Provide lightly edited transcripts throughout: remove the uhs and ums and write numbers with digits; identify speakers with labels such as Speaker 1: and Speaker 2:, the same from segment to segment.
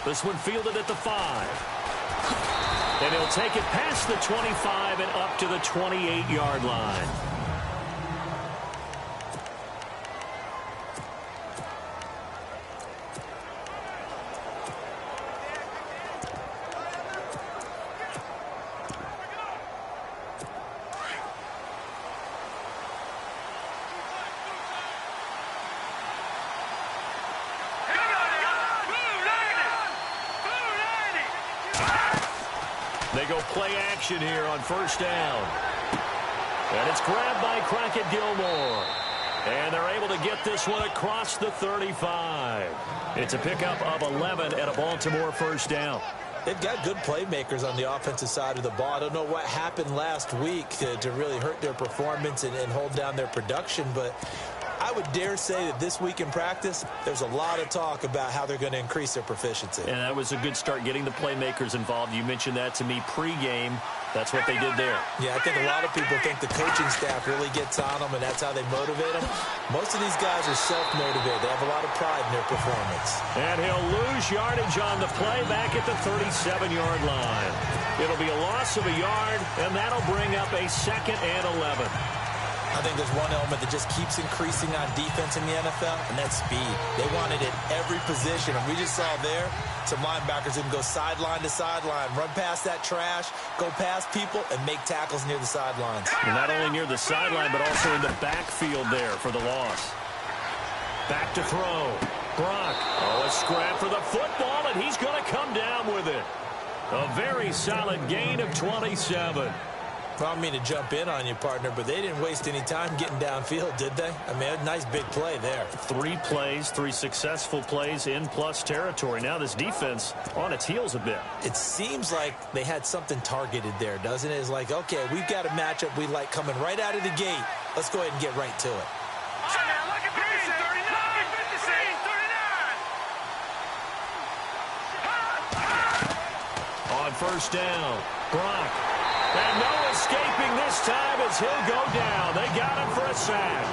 Speaker 1: This one fielded at the 5. And he'll take it past the 25 and up to the 28-yard line. They go play action here on first down. And it's grabbed by Crockett Gilmore. And they're able to get this one across the 35. It's a pickup of 11 and a Baltimore first down.
Speaker 2: They've got good playmakers on the offensive side of the ball. I don't know what happened last week to really hurt their performance and hold down their production, but I would dare say that this week in practice, there's a lot of talk about how they're going to increase their proficiency.
Speaker 1: And that was a good start, getting the playmakers involved. You mentioned that to me pregame. That's what they did there.
Speaker 2: Yeah, I think a lot of people think the coaching staff really gets on them, and that's how they motivate them. Most of these guys are self-motivated. They have a lot of pride in their performance.
Speaker 1: And he'll lose yardage on the play back at the 37-yard line. It'll be a loss of a yard, and that'll bring up a 2nd and 11.
Speaker 2: I think there's one element that just keeps increasing on defense in the NFL, and that's speed. They want it at every position, and we just saw there some linebackers who can go sideline to sideline, run past that trash, go past people, and make tackles near the sidelines.
Speaker 1: And not only near the sideline, but also in the backfield there for the loss. Back to throw. Brock. Oh, a scrap for the football, and he's going to come down with it. A very solid gain of 27.
Speaker 2: I don't mean to jump in on you, partner, but they didn't waste any time getting downfield, did they? I mean, a nice big play there.
Speaker 1: 3 plays, 3 successful plays in plus territory. Now this defense on its heels a bit.
Speaker 2: It seems like they had something targeted there, doesn't it? It's like, okay, we've got a matchup we like coming right out of the gate. Let's go ahead and get right to it.
Speaker 1: On first down, Brock. And no escaping this time as he'll go down. They got him for a sack.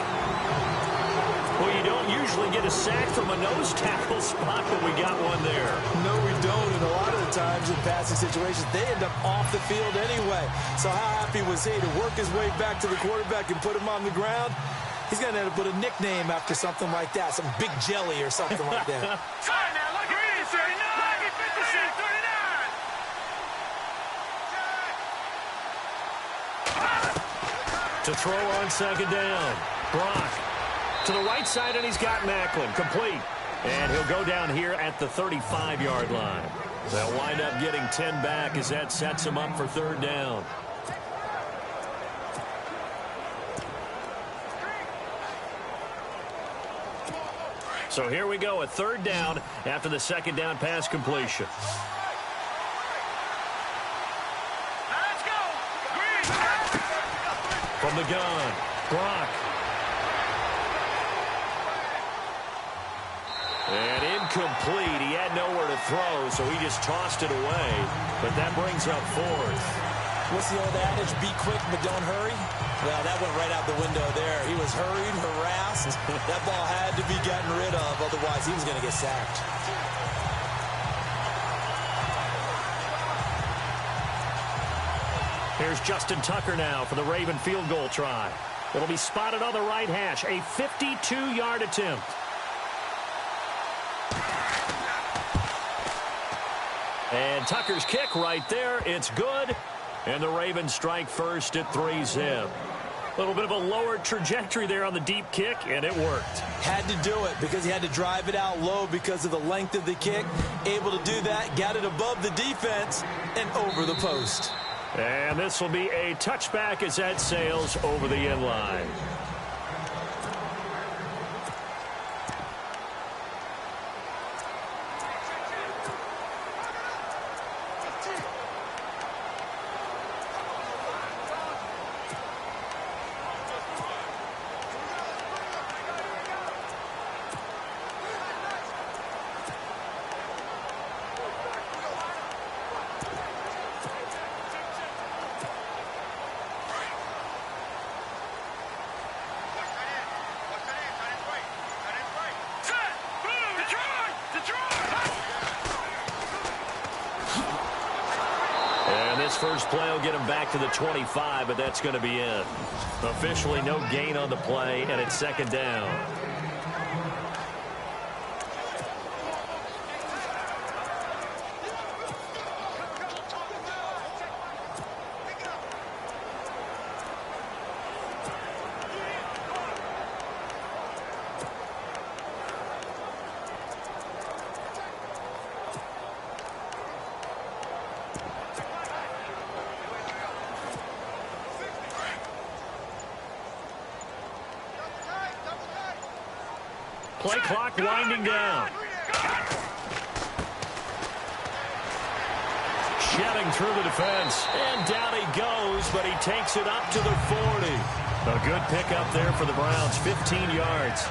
Speaker 1: Well, you don't usually get a sack from a nose tackle spot, but we got one there.
Speaker 2: No, we don't. And a lot of the times in passing situations, they end up off the field anyway. So how happy was he to work his way back to the quarterback and put him on the ground? He's going to end up with a nickname after something like that, some Big Jelly or something like that.
Speaker 1: To throw on second down. Brock to the right side, and he's got Macklin. Complete. And he'll go down here at the 35-yard line. They'll wind up getting 10 back as that sets him up for third down. So here we go, a third down after the second down pass completion. From the gun, Brock. And incomplete. He had nowhere to throw, so he just tossed it away. But that brings up fourth.
Speaker 2: What's the old adage? Be quick, but don't hurry. Well, that went right out the window there. He was hurried, harassed. That ball had to be gotten rid of, otherwise he was going to get sacked.
Speaker 1: Here's Justin Tucker now for the Raven field goal try. It'll be spotted on the right hash. A 52-yard attempt. And Tucker's kick right there. It's good. And the Ravens strike first at 3-zip. A little bit of a lower trajectory there on the deep kick, and it worked.
Speaker 2: Had to do it because he had to drive it out low because of the length of the kick. Able to do that, got it above the defense and over the post.
Speaker 1: And this will be a touchback as that sails over the end line. This first play will get him back to the 25, but that's going to be it. Officially no gain on the play, and it's second down. Play clock winding down. Shedding through the defense. And down he goes, but he takes it up to the 40. A good pickup there for the Browns, 15 yards.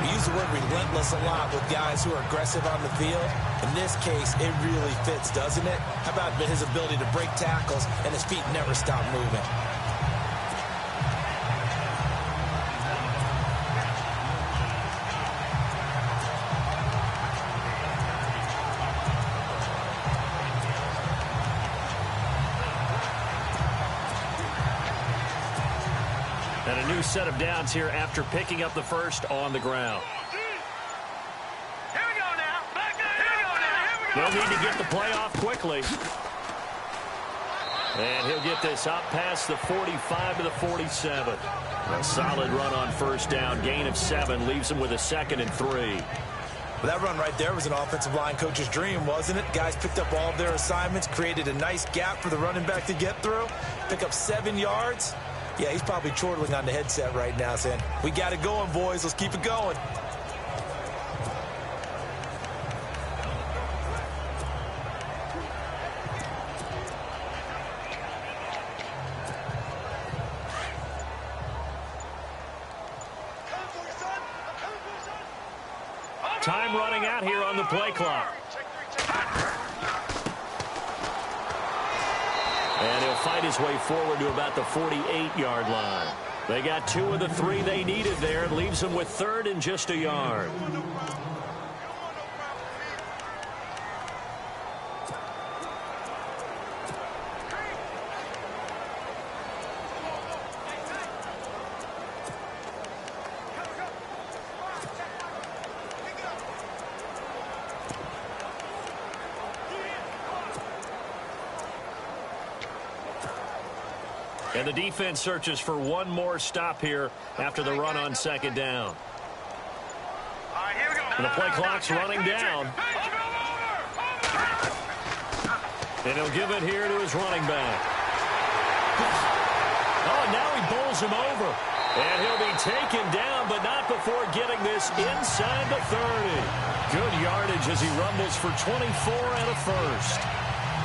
Speaker 2: We use the word relentless a lot with guys who are aggressive on the field. In this case, it really fits, doesn't it? How about his ability to break tackles and his feet never stop moving?
Speaker 1: And a new set of downs here after picking up the first on the ground. They'll need to get the play off quickly. And he'll get this up past the 45 to the 47. A solid run on first down. Gain of 7 leaves him with a 2nd and 3.
Speaker 2: Well, that run right there was an offensive line coach's dream, wasn't it? Guys picked up all of their assignments, created a nice gap for the running back to get through, pick up 7 yards. Yeah, he's probably chortling on the headset right now saying, we got it going, boys. Let's keep it going.
Speaker 1: Time running out here on the play clock. And he'll fight his way forward to about the 48-yard line. They got 2 of the 3 they needed there. It leaves them with 3rd and just a yard. And the defense searches for one more stop here after the run on second down. And the play clock's running down. And he'll give it here to his running back. Oh, now he bowls him over. And he'll be taken down, but not before getting this inside the 30. Good yardage as he rumbles for 24 and a first.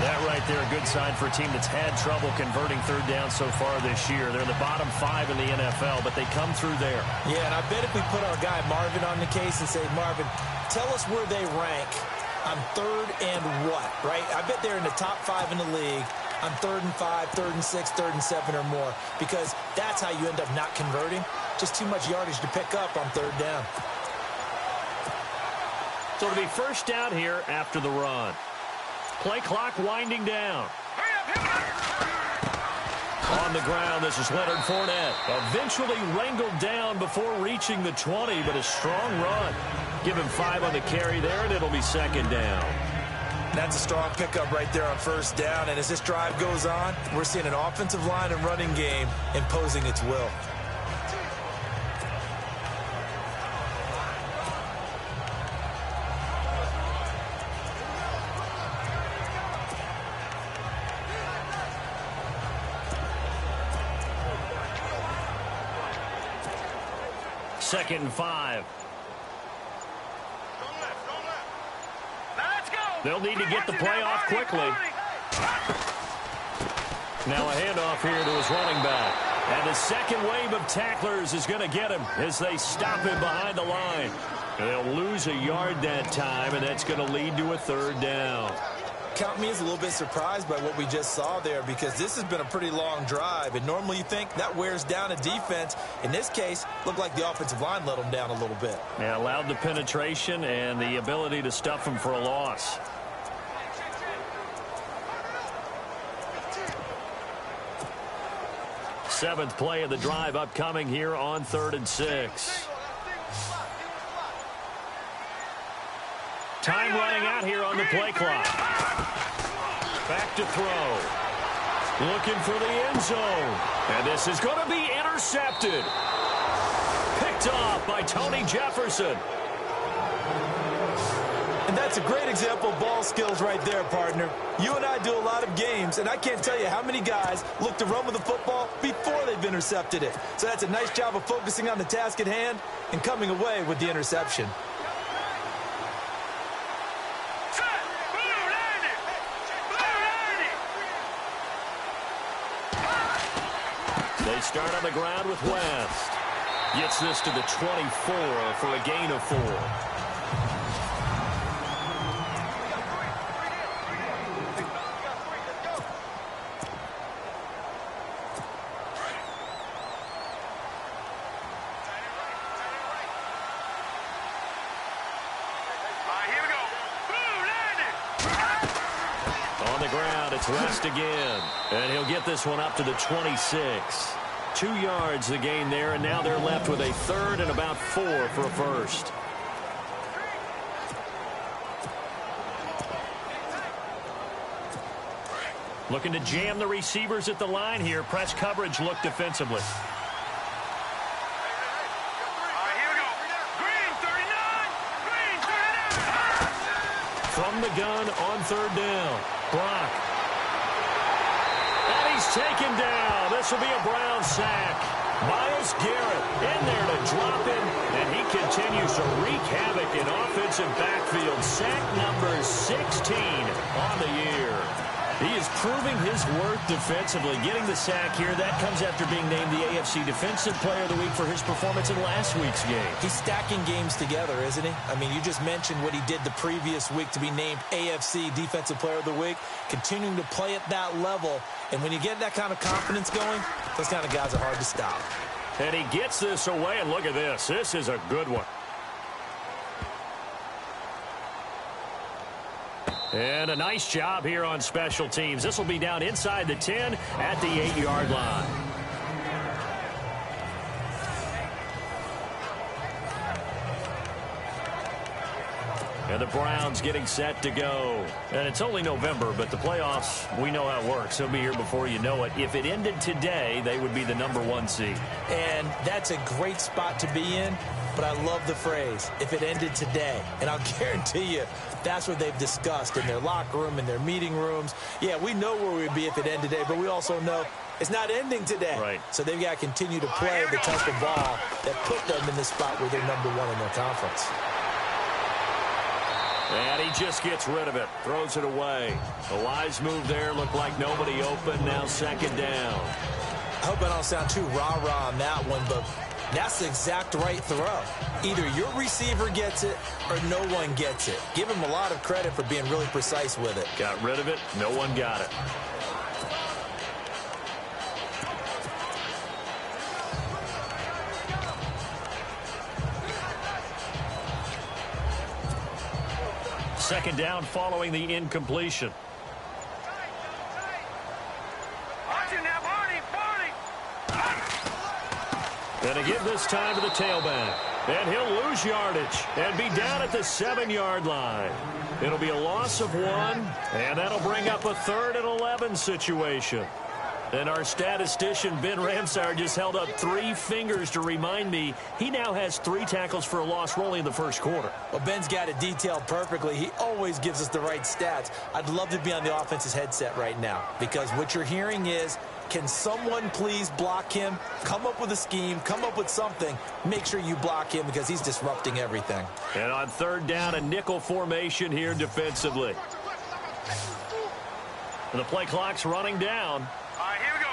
Speaker 1: That right there, a good sign for a team that's had trouble converting third down so far this year. They're in the bottom 5 in the NFL, but they come through there.
Speaker 2: Yeah, and I bet if we put our guy Marvin on the case and say, Marvin, tell us where they rank on 3rd and what, right? I bet they're in the top 5 in the league on 3rd and 5, 3rd and 6, 3rd and 7 or more, because that's how you end up not converting. Just too much yardage to pick up on 3rd down.
Speaker 1: So it'll be first down here after the run. Play clock winding down. On the ground, this is Leonard Fournette. Eventually wrangled down before reaching the 20, but a strong run. Give him 5 on the carry there, and it'll be second down.
Speaker 2: That's a strong pickup right there on first down, and as this drive goes on, we're seeing an offensive line and running game imposing its will.
Speaker 1: Second and 5. They'll need to get the play off quickly. Now a handoff here to his running back. And the second wave of tacklers is going to get him as they stop him behind the line. They'll lose a yard that time, and that's going to lead to a 3rd down.
Speaker 2: Count me as a little bit surprised by what we just saw there, because this has been a pretty long drive, and normally you think that wears down a defense. In this case, looked like the offensive line let them down a little bit.
Speaker 1: Yeah, allowed the penetration and the ability to stuff them for a loss. Seventh play of the drive upcoming here on 3rd and 6. Time running out here on the play clock. Back to throw. Looking for the end zone. And this is going to be intercepted. Picked off by Tony Jefferson.
Speaker 2: And that's a great example of ball skills right there, partner. You and I do a lot of games, and I can't tell you how many guys look to run with the football before they've intercepted it. So that's a nice job of focusing on the task at hand and coming away with the interception.
Speaker 1: They start on the ground with West. Gets this to the 24 for a gain of 4. On the ground, it's West again. And he'll get this one up to the 26. 2 yards the gain there, and now they're left with a 3rd and about 4 for a first. Looking to jam the receivers at the line here. Press coverage look defensively. From the gun on 3rd down. Brock. And he's taken down. This will be a Brown sack. Myles Garrett in there to drop him, and he continues to wreak havoc in offensive backfield. Sack number 16 on the year. He is proving his worth defensively. Getting the sack here, that comes after being named the AFC Defensive Player of the Week for his performance in last week's game.
Speaker 2: He's stacking games together, isn't he? I mean, you just mentioned what he did the previous week to be named AFC Defensive Player of the Week, continuing to play at that level. And when you get that kind of confidence going, those kind of guys are hard to stop.
Speaker 1: And he gets this away, and look at this. This is a good one. And a nice job here on special teams. This will be down inside the 10 at the 8-yard line. And the Browns getting set to go. And it's only November, but the playoffs, we know how it works. They'll be here before you know it. If it ended today, they would be the number 1 seed.
Speaker 2: And that's a great spot to be in. But I love the phrase, if it ended today. And I'll guarantee you, that's what they've discussed in their locker room, in their meeting rooms. Yeah, we know where we'd be if it ended today, but we also know it's not ending today.
Speaker 1: Right.
Speaker 2: So they've got to continue to play the type of ball that put them in the spot where they're number 1 in their conference.
Speaker 1: And he just gets rid of it, throws it away. A wise move there, looked like nobody open, now 2nd down.
Speaker 2: I hope I don't sound too rah-rah on that one, but that's the exact right throw. Either your receiver gets it or no one gets it. Give him a lot of credit for being really precise with it.
Speaker 1: Got rid of it. No one got it. Second down following the incompletion. And again this time to the tailback. And he'll lose yardage and be down at the 7-yard line. It'll be a loss of 1, and that'll bring up a 3rd and 11 situation. And our statistician, Ben Ramsauer, just held up 3 fingers to remind me he now has 3 tackles for a loss only in the first quarter.
Speaker 2: Well, Ben's got it detailed perfectly. He always gives us the right stats. I'd love to be on the offense's headset right now because what you're hearing is, can someone please block him? Come up with a scheme. Come up with something. Make sure you block him because he's disrupting everything.
Speaker 1: And on 3rd down, a nickel formation here defensively. And the play clock's running down.
Speaker 3: Here we go.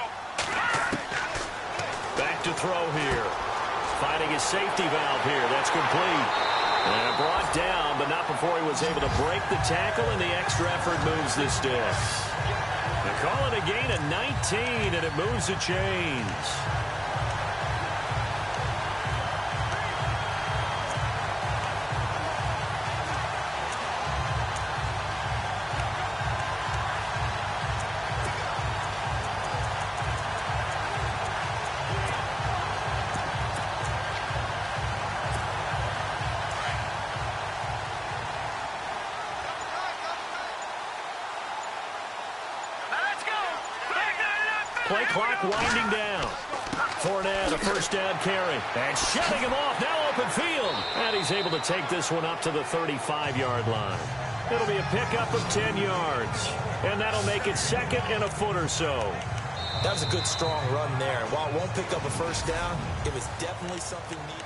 Speaker 1: Back to throw here. Finding his safety valve here. That's complete. And brought down, but not before he was able to break the tackle, and the extra effort moves the sticks. They call it a gain of 19, and it moves the chains. Play clock winding down. Fournette, a first down carry. And shoving him off, now open field. And he's able to take this one up to the 35-yard line. It'll be a pickup of 10 yards. And that'll make it second and a foot or so.
Speaker 2: That was a good, strong run there. While it won't pick up a first down, it was definitely something neat.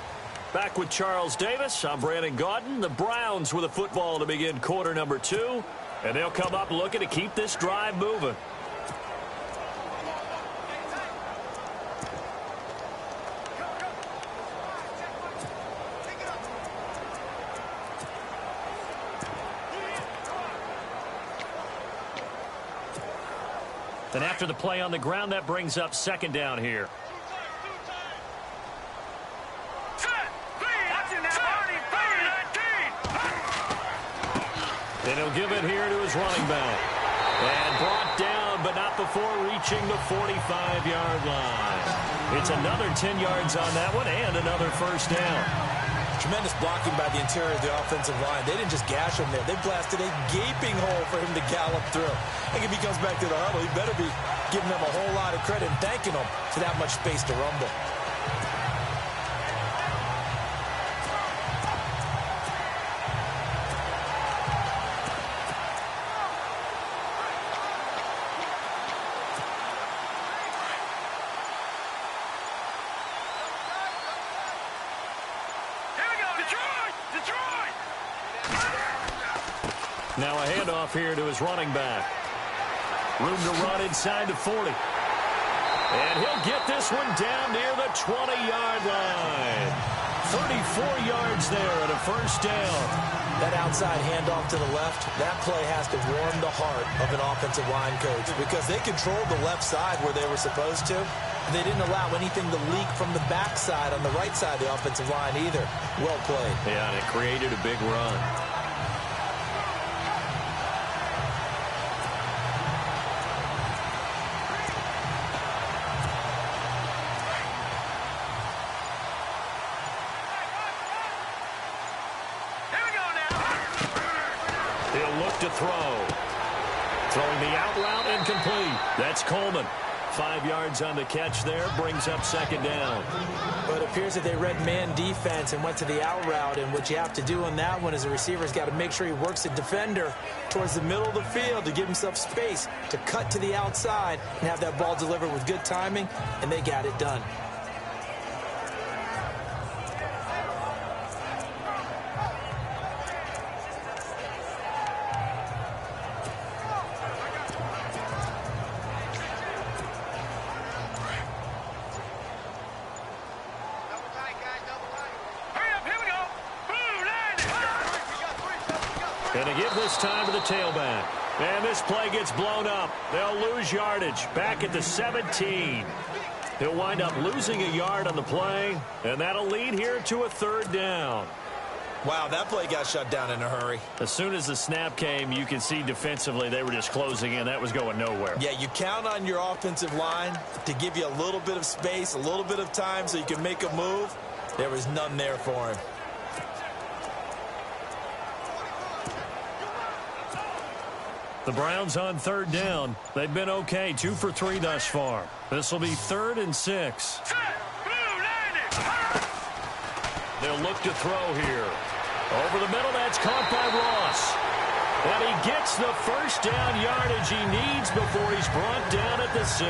Speaker 1: Back with Charles Davis, I'm Brandon Gaudin. The Browns with a football to begin quarter number 2. And they'll come up looking to keep this drive moving. And after the play on the ground, that brings up second down here. And he'll give it here to his running back. And brought down, but not before reaching the 45-yard line. It's another 10 yards on that one and another first down.
Speaker 2: Tremendous blocking by the interior of the offensive line. They didn't just gash him there. They blasted a gaping hole for him to gallop through. I think if he comes back to the huddle, he better be giving them a whole lot of credit and thanking them for that much space to rumble.
Speaker 1: Now a handoff here to his running back. Room to run inside the 40. And he'll get this one down near the 20-yard line. 34 yards there and a first down.
Speaker 2: That outside handoff to the left, that play has to warm the heart of an offensive line coach because they controlled the left side where they were supposed to. They didn't allow anything to leak from the backside on the right side of the offensive line either. Well played.
Speaker 1: Yeah, and it created a big run. To throw. Throwing the out route incomplete. That's Coleman. 5 yards on the catch there. Brings up second down.
Speaker 2: But it appears that they read man defense and went to the out route. And what you have to do on that one is a receiver's got to make sure he works the defender towards the middle of the field to give himself space to cut to the outside and have that ball delivered with good timing. And they got it done.
Speaker 1: And to give this time to the tailback. And this play gets blown up. They'll lose yardage back at the 17. He'll wind up losing a yard on the play, and that'll lead here to a third down.
Speaker 2: Wow, that play got shut down in a hurry.
Speaker 1: As soon as the snap came, you can see defensively they were just closing in. That was going nowhere.
Speaker 2: Yeah, you count on your offensive line to give you a little bit of space, a little bit of time so you can make a move. There was none there for him.
Speaker 1: The Browns on third down. They've been okay, 2 for 3 thus far. This will be 3rd and 6. They'll look to throw here. Over the middle, that's caught by Ross. And he gets the first down yardage he needs before he's brought down at the 6.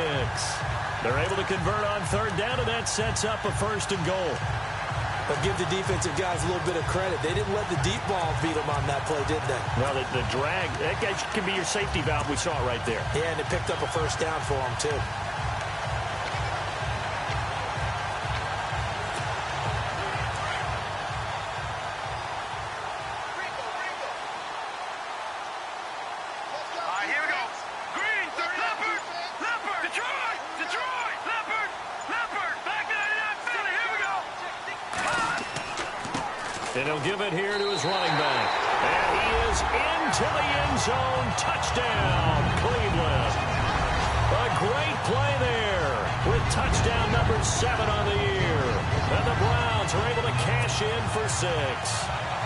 Speaker 1: They're able to convert on third down, and that sets up a 1st and goal.
Speaker 2: But give the defensive guys a little bit of credit. They didn't let the deep ball beat them on that play, did they?
Speaker 1: Well, the drag, that can be your safety valve. We saw it right there.
Speaker 2: Yeah, and it picked up a first down for them, too.
Speaker 1: And he'll give it here to his running back. And he is into the end zone. Touchdown, Cleveland. A great play there with touchdown number 7 on the year. And the Browns are able to cash in for 6.
Speaker 2: Well, give the defensive guys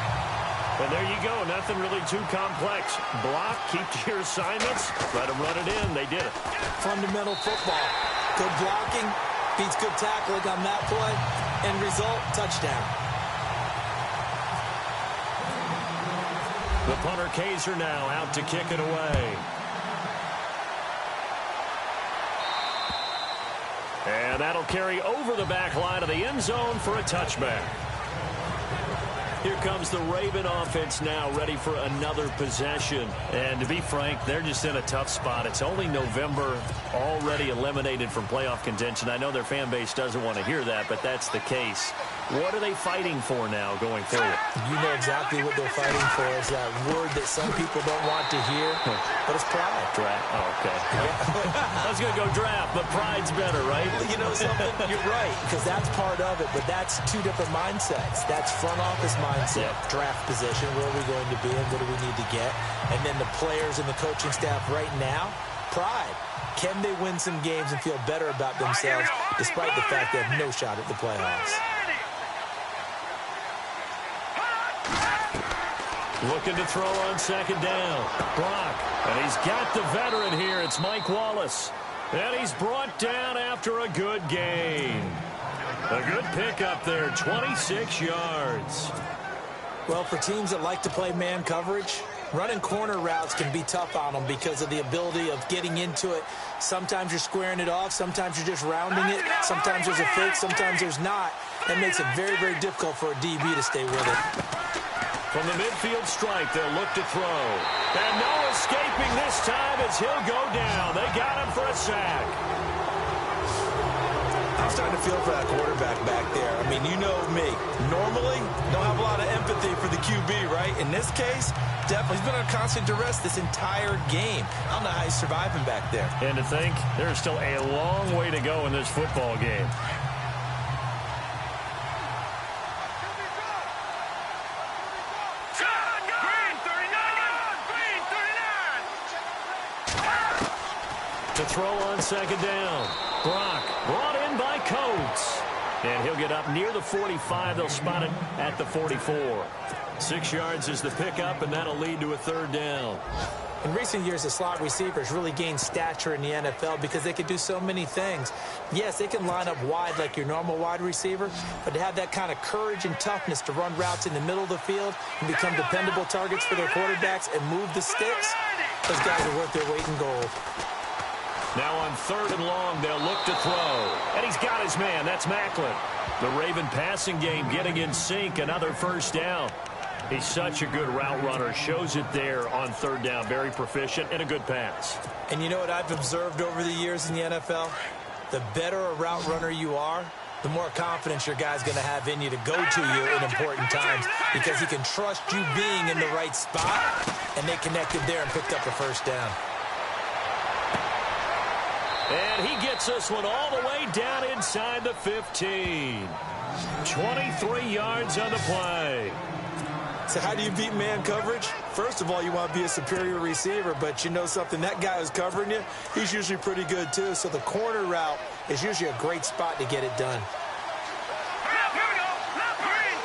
Speaker 2: a little bit of credit. They didn't let the deep ball beat them on that play, did they? No, the drag, that can be your safety valve. We saw it right there. Yeah, and it picked up a first down for them, too.
Speaker 1: And the Browns are able to cash in for 6. And there you go. Nothing really too complex. Block, keep to your assignments, let them run it in. They did it.
Speaker 2: Fundamental football. Good blocking beats good tackling on that play. End result, touchdown.
Speaker 1: The punter Kaiser now out to kick it away. And that'll carry over the back line of the end zone for a touchback. Here comes the Raven offense now, ready for another possession. And to be frank, they're just in a tough spot. It's only November, already eliminated from playoff contention. I know their fan base doesn't want to hear that, but that's the case. What are they fighting for now going forward?
Speaker 2: You know exactly what they're fighting for. Is that word that some people don't want to hear, but it's pride.
Speaker 1: Draft. Oh, okay. I was going to go draft, but pride's better, right?
Speaker 2: You know something? You're right, because that's part of it, but that's two different mindsets. That's front office mindset, draft position, where are we going to be and what do we need to get? And then the players and the coaching staff right now, pride. Can they win some games and feel better about themselves despite the fact they have no shot at the playoffs?
Speaker 1: Looking to throw on second down. Brock. And he's got the veteran here. It's Mike Wallace. And he's brought down after a good gain. A good pickup there, 26 yards.
Speaker 2: Well, for teams that like to play man coverage, running corner routes can be tough on them because of the ability of getting into it. Sometimes you're squaring it off. Sometimes you're just rounding it. Sometimes there's a fake. Sometimes there's not. That makes it very, very difficult for a DB to stay with it.
Speaker 1: From the midfield stripe, they'll look to throw. And no escaping this time as he'll go down. They got him for a sack.
Speaker 2: I'm starting to feel for that quarterback back there. I mean, you know me. Normally, don't have a lot of empathy for the QB, right? In this case, definitely. He's been on constant duress this entire game. I don't know how he's surviving back there.
Speaker 1: And to think, there's still a long way to go in this football game. To throw on second down. Brock brought in by Coates. And he'll get up near the 45. They'll spot it at the 44. 6 yards is the pickup, and that'll lead to a third down.
Speaker 2: In recent years, the slot receivers really gained stature in the NFL because they could do so many things. Yes, they can line up wide like your normal wide receiver, but to have that kind of courage and toughness to run routes in the middle of the field and become dependable targets for their quarterbacks and move the sticks, those guys are worth their weight in gold.
Speaker 1: Now on third and long, they'll look to throw. And he's got his man. That's Macklin. The Raven passing game getting in sync. Another first down. He's such a good route runner. Shows it there on third down. Very proficient and a good pass.
Speaker 2: And you know what I've observed over the years in the NFL? The better a route runner you are, the more confidence your guy's going to have in you to go to you in important times because he can trust you being in the right spot, and they connected there and picked up a first down.
Speaker 1: And he gets this one all the way down inside the 15. 23 yards on the play.
Speaker 2: So how do you beat man coverage? First of all, you want to be a superior receiver, but you know something, that guy who's covering you, he's usually pretty good too. So the corner route is usually a great spot to get it done.
Speaker 3: Here we go. Green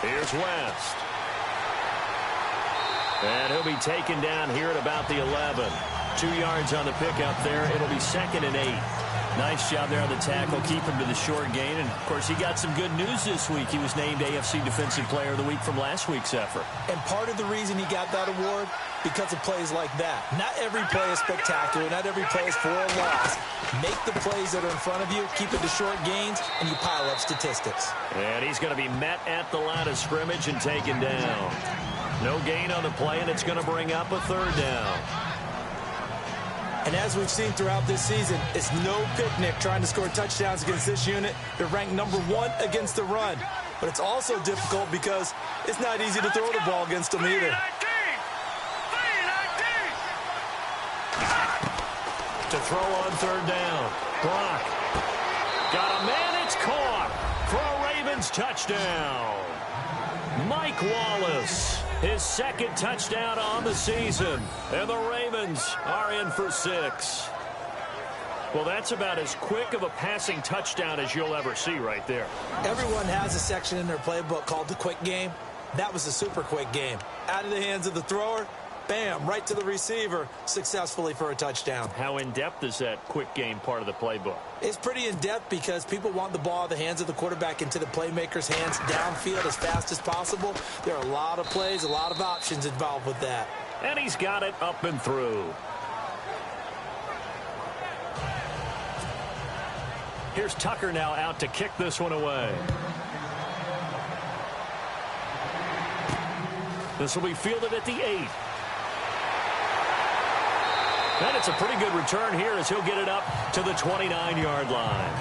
Speaker 3: 39.
Speaker 1: Here's West. And he'll be taken down here at about the 11. 2 yards on the pickup there. It'll be second and 8. Nice job there on the tackle. Keep him to the short gain. And, of course, he got some good news this week. He was named AFC Defensive Player of the Week from last week's effort.
Speaker 2: And part of the reason he got that award, because of plays like that. Not every play is spectacular. Not every play is for a loss. Make the plays that are in front of you, keep it to short gains, and you pile up statistics.
Speaker 1: And he's going to be met at the line of scrimmage and taken down. No gain on the play, and it's going to bring up a third down.
Speaker 2: And as we've seen throughout this season, it's no picnic trying to score touchdowns against this unit. They're ranked #1 against the run. But it's also difficult because it's not easy to throw the ball against them either.
Speaker 1: To throw on third down. Brock. Got a man, it's caught for a Ravens touchdown. Mike Wallace, his second touchdown on the season. And the Ravens are in for 6. Well, that's about as quick of a passing touchdown as you'll ever see right there.
Speaker 2: Everyone has a section in their playbook called the quick game. That was a super quick game. Out of the hands of the thrower, bam, right to the receiver, successfully for a touchdown.
Speaker 1: How in-depth is that quick game part of the playbook?
Speaker 2: It's pretty in-depth because people want the ball out of the hands of the quarterback into the playmaker's hands downfield as fast as possible. There are a lot of plays, a lot of options involved with that.
Speaker 1: And he's got it up and through. Here's Tucker now out to kick this one away. This will be fielded at the 8. And it's a pretty good return here as he'll get it up to the 29-yard line.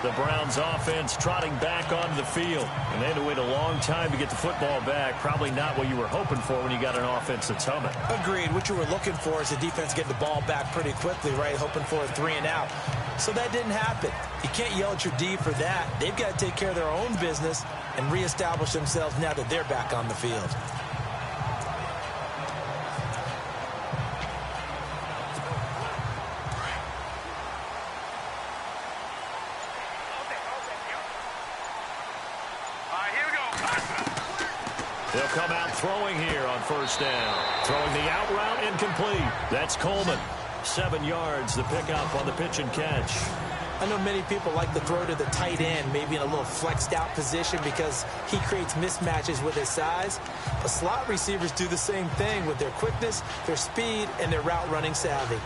Speaker 1: The Browns offense trotting back onto the field. And they had to wait a long time to get the football back. Probably not what you were hoping for when you got an offense that's humming.
Speaker 2: Agreed. What you were looking for is the defense getting the ball back pretty quickly, right? Hoping for a 3 and out. So that didn't happen. You can't yell at your D for that. They've got to take care of their own business and reestablish themselves now that they're back on the field.
Speaker 1: They'll come out throwing here on first down. Throwing the out route incomplete. That's Coleman. 7 yards, the pickup on the pitch and catch.
Speaker 2: I know many people like to throw to the tight end, maybe in a little flexed out position because he creates mismatches with his size. But slot receivers do the same thing with their quickness, their speed, and their route running savvy.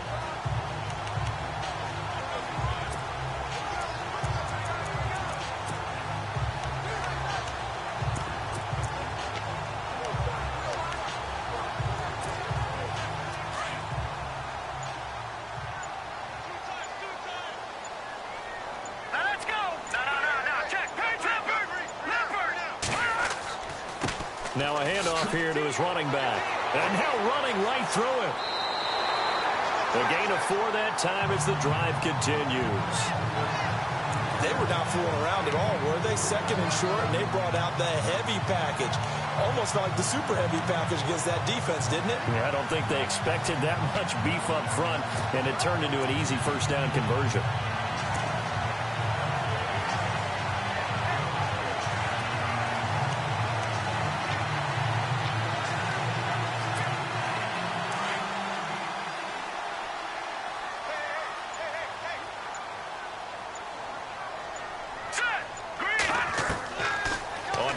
Speaker 1: Now a handoff here to his running back. And now running right through him. A gain of 4 that time as the drive continues.
Speaker 2: They were not fooling around at all, were they? Second and short, and they brought out the heavy package. Almost felt like the super heavy package against that defense, didn't it?
Speaker 1: Yeah, I don't think they expected that much beef up front, and it turned into an easy first down conversion.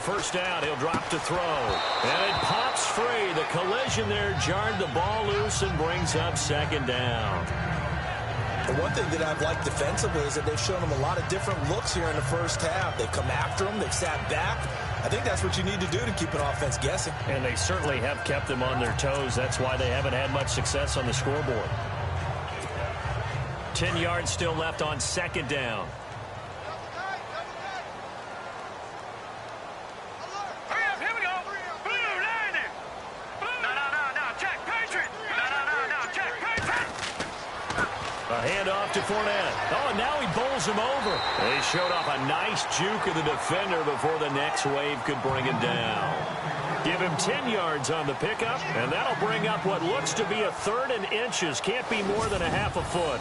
Speaker 1: First down, he'll drop to throw. And it pops free. The collision there jarred the ball loose and brings up second down.
Speaker 2: The one thing that I've liked defensively is that they've shown them a lot of different looks here in the first half. They've come after them. They've sat back. I think that's what you need to do to keep an offense guessing.
Speaker 1: And they certainly have kept them on their toes. That's why they haven't had much success on the scoreboard. 10 yards still left on second down. A handoff to Fournette. Oh, and now he bowls him over. They showed off a nice juke of the defender before the next wave could bring him down. Give him 10 yards on the pickup, and that'll bring up what looks to be a 3rd and inches. Can't be more than a half a foot.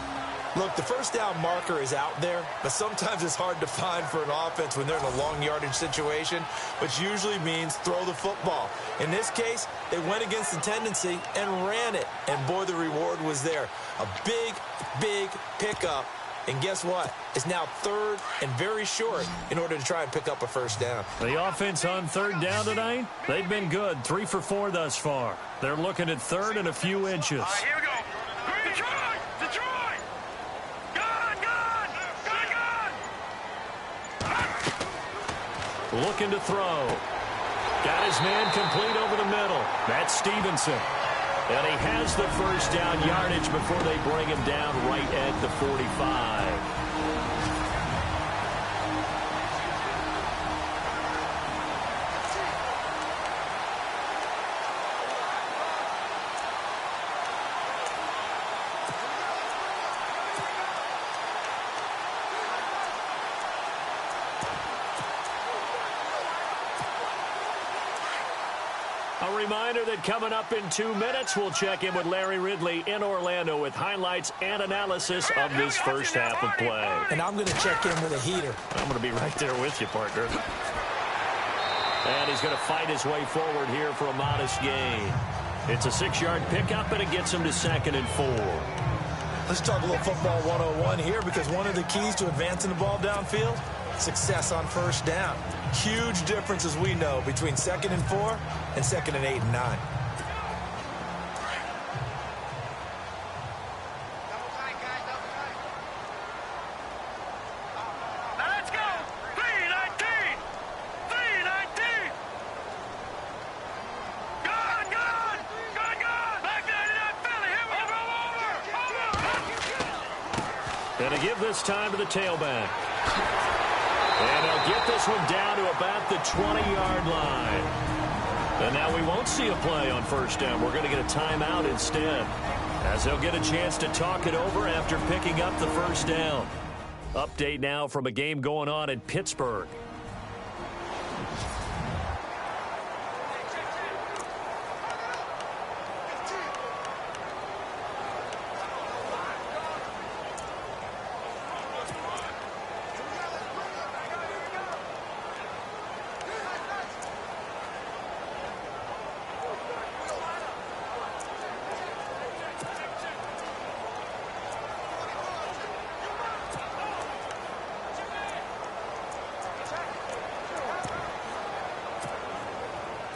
Speaker 2: Look, the first down marker is out there, but sometimes it's hard to find for an offense when they're in a long yardage situation, which usually means throw the football. In this case, they went against the tendency and ran it, and boy, the reward was there. A big, big pickup, and guess what? It's now 3rd and very short in order to try and pick up a first down.
Speaker 1: The offense on 3rd down tonight, they've been good, 3 for 4 thus far. They're looking at 3rd and a few inches.
Speaker 3: Here we go. Detroit! Detroit!
Speaker 1: Looking to throw. Got his man complete over the middle. That's Stevenson. And he has the first down yardage before they bring him down right at the 45. A reminder that coming up in 2 minutes, we'll check in with Larry Ridley in Orlando with highlights and analysis of this first half of play.
Speaker 2: And I'm going to check in with a heater.
Speaker 1: I'm going to be right there with you, partner. And he's going to fight his way forward here for a modest gain. It's a 6-yard pickup, and it gets him to 2nd and 4.
Speaker 2: Let's talk a little football 101 here, because one of the keys to advancing the ball downfield, success on first down. Huge difference, as we know, between 2nd and 4 and 2nd and 8 and 9.
Speaker 3: Let's go. 319. 319. Good. Back 99 Philly. Here we go. Over.
Speaker 1: And to give this time to the tailback. And they'll get this one down to about the 20-yard line. And now we won't see a play on first down. We're going to get a timeout instead, as they'll get a chance to talk it over after picking up the first down. Update now from a game going on in Pittsburgh.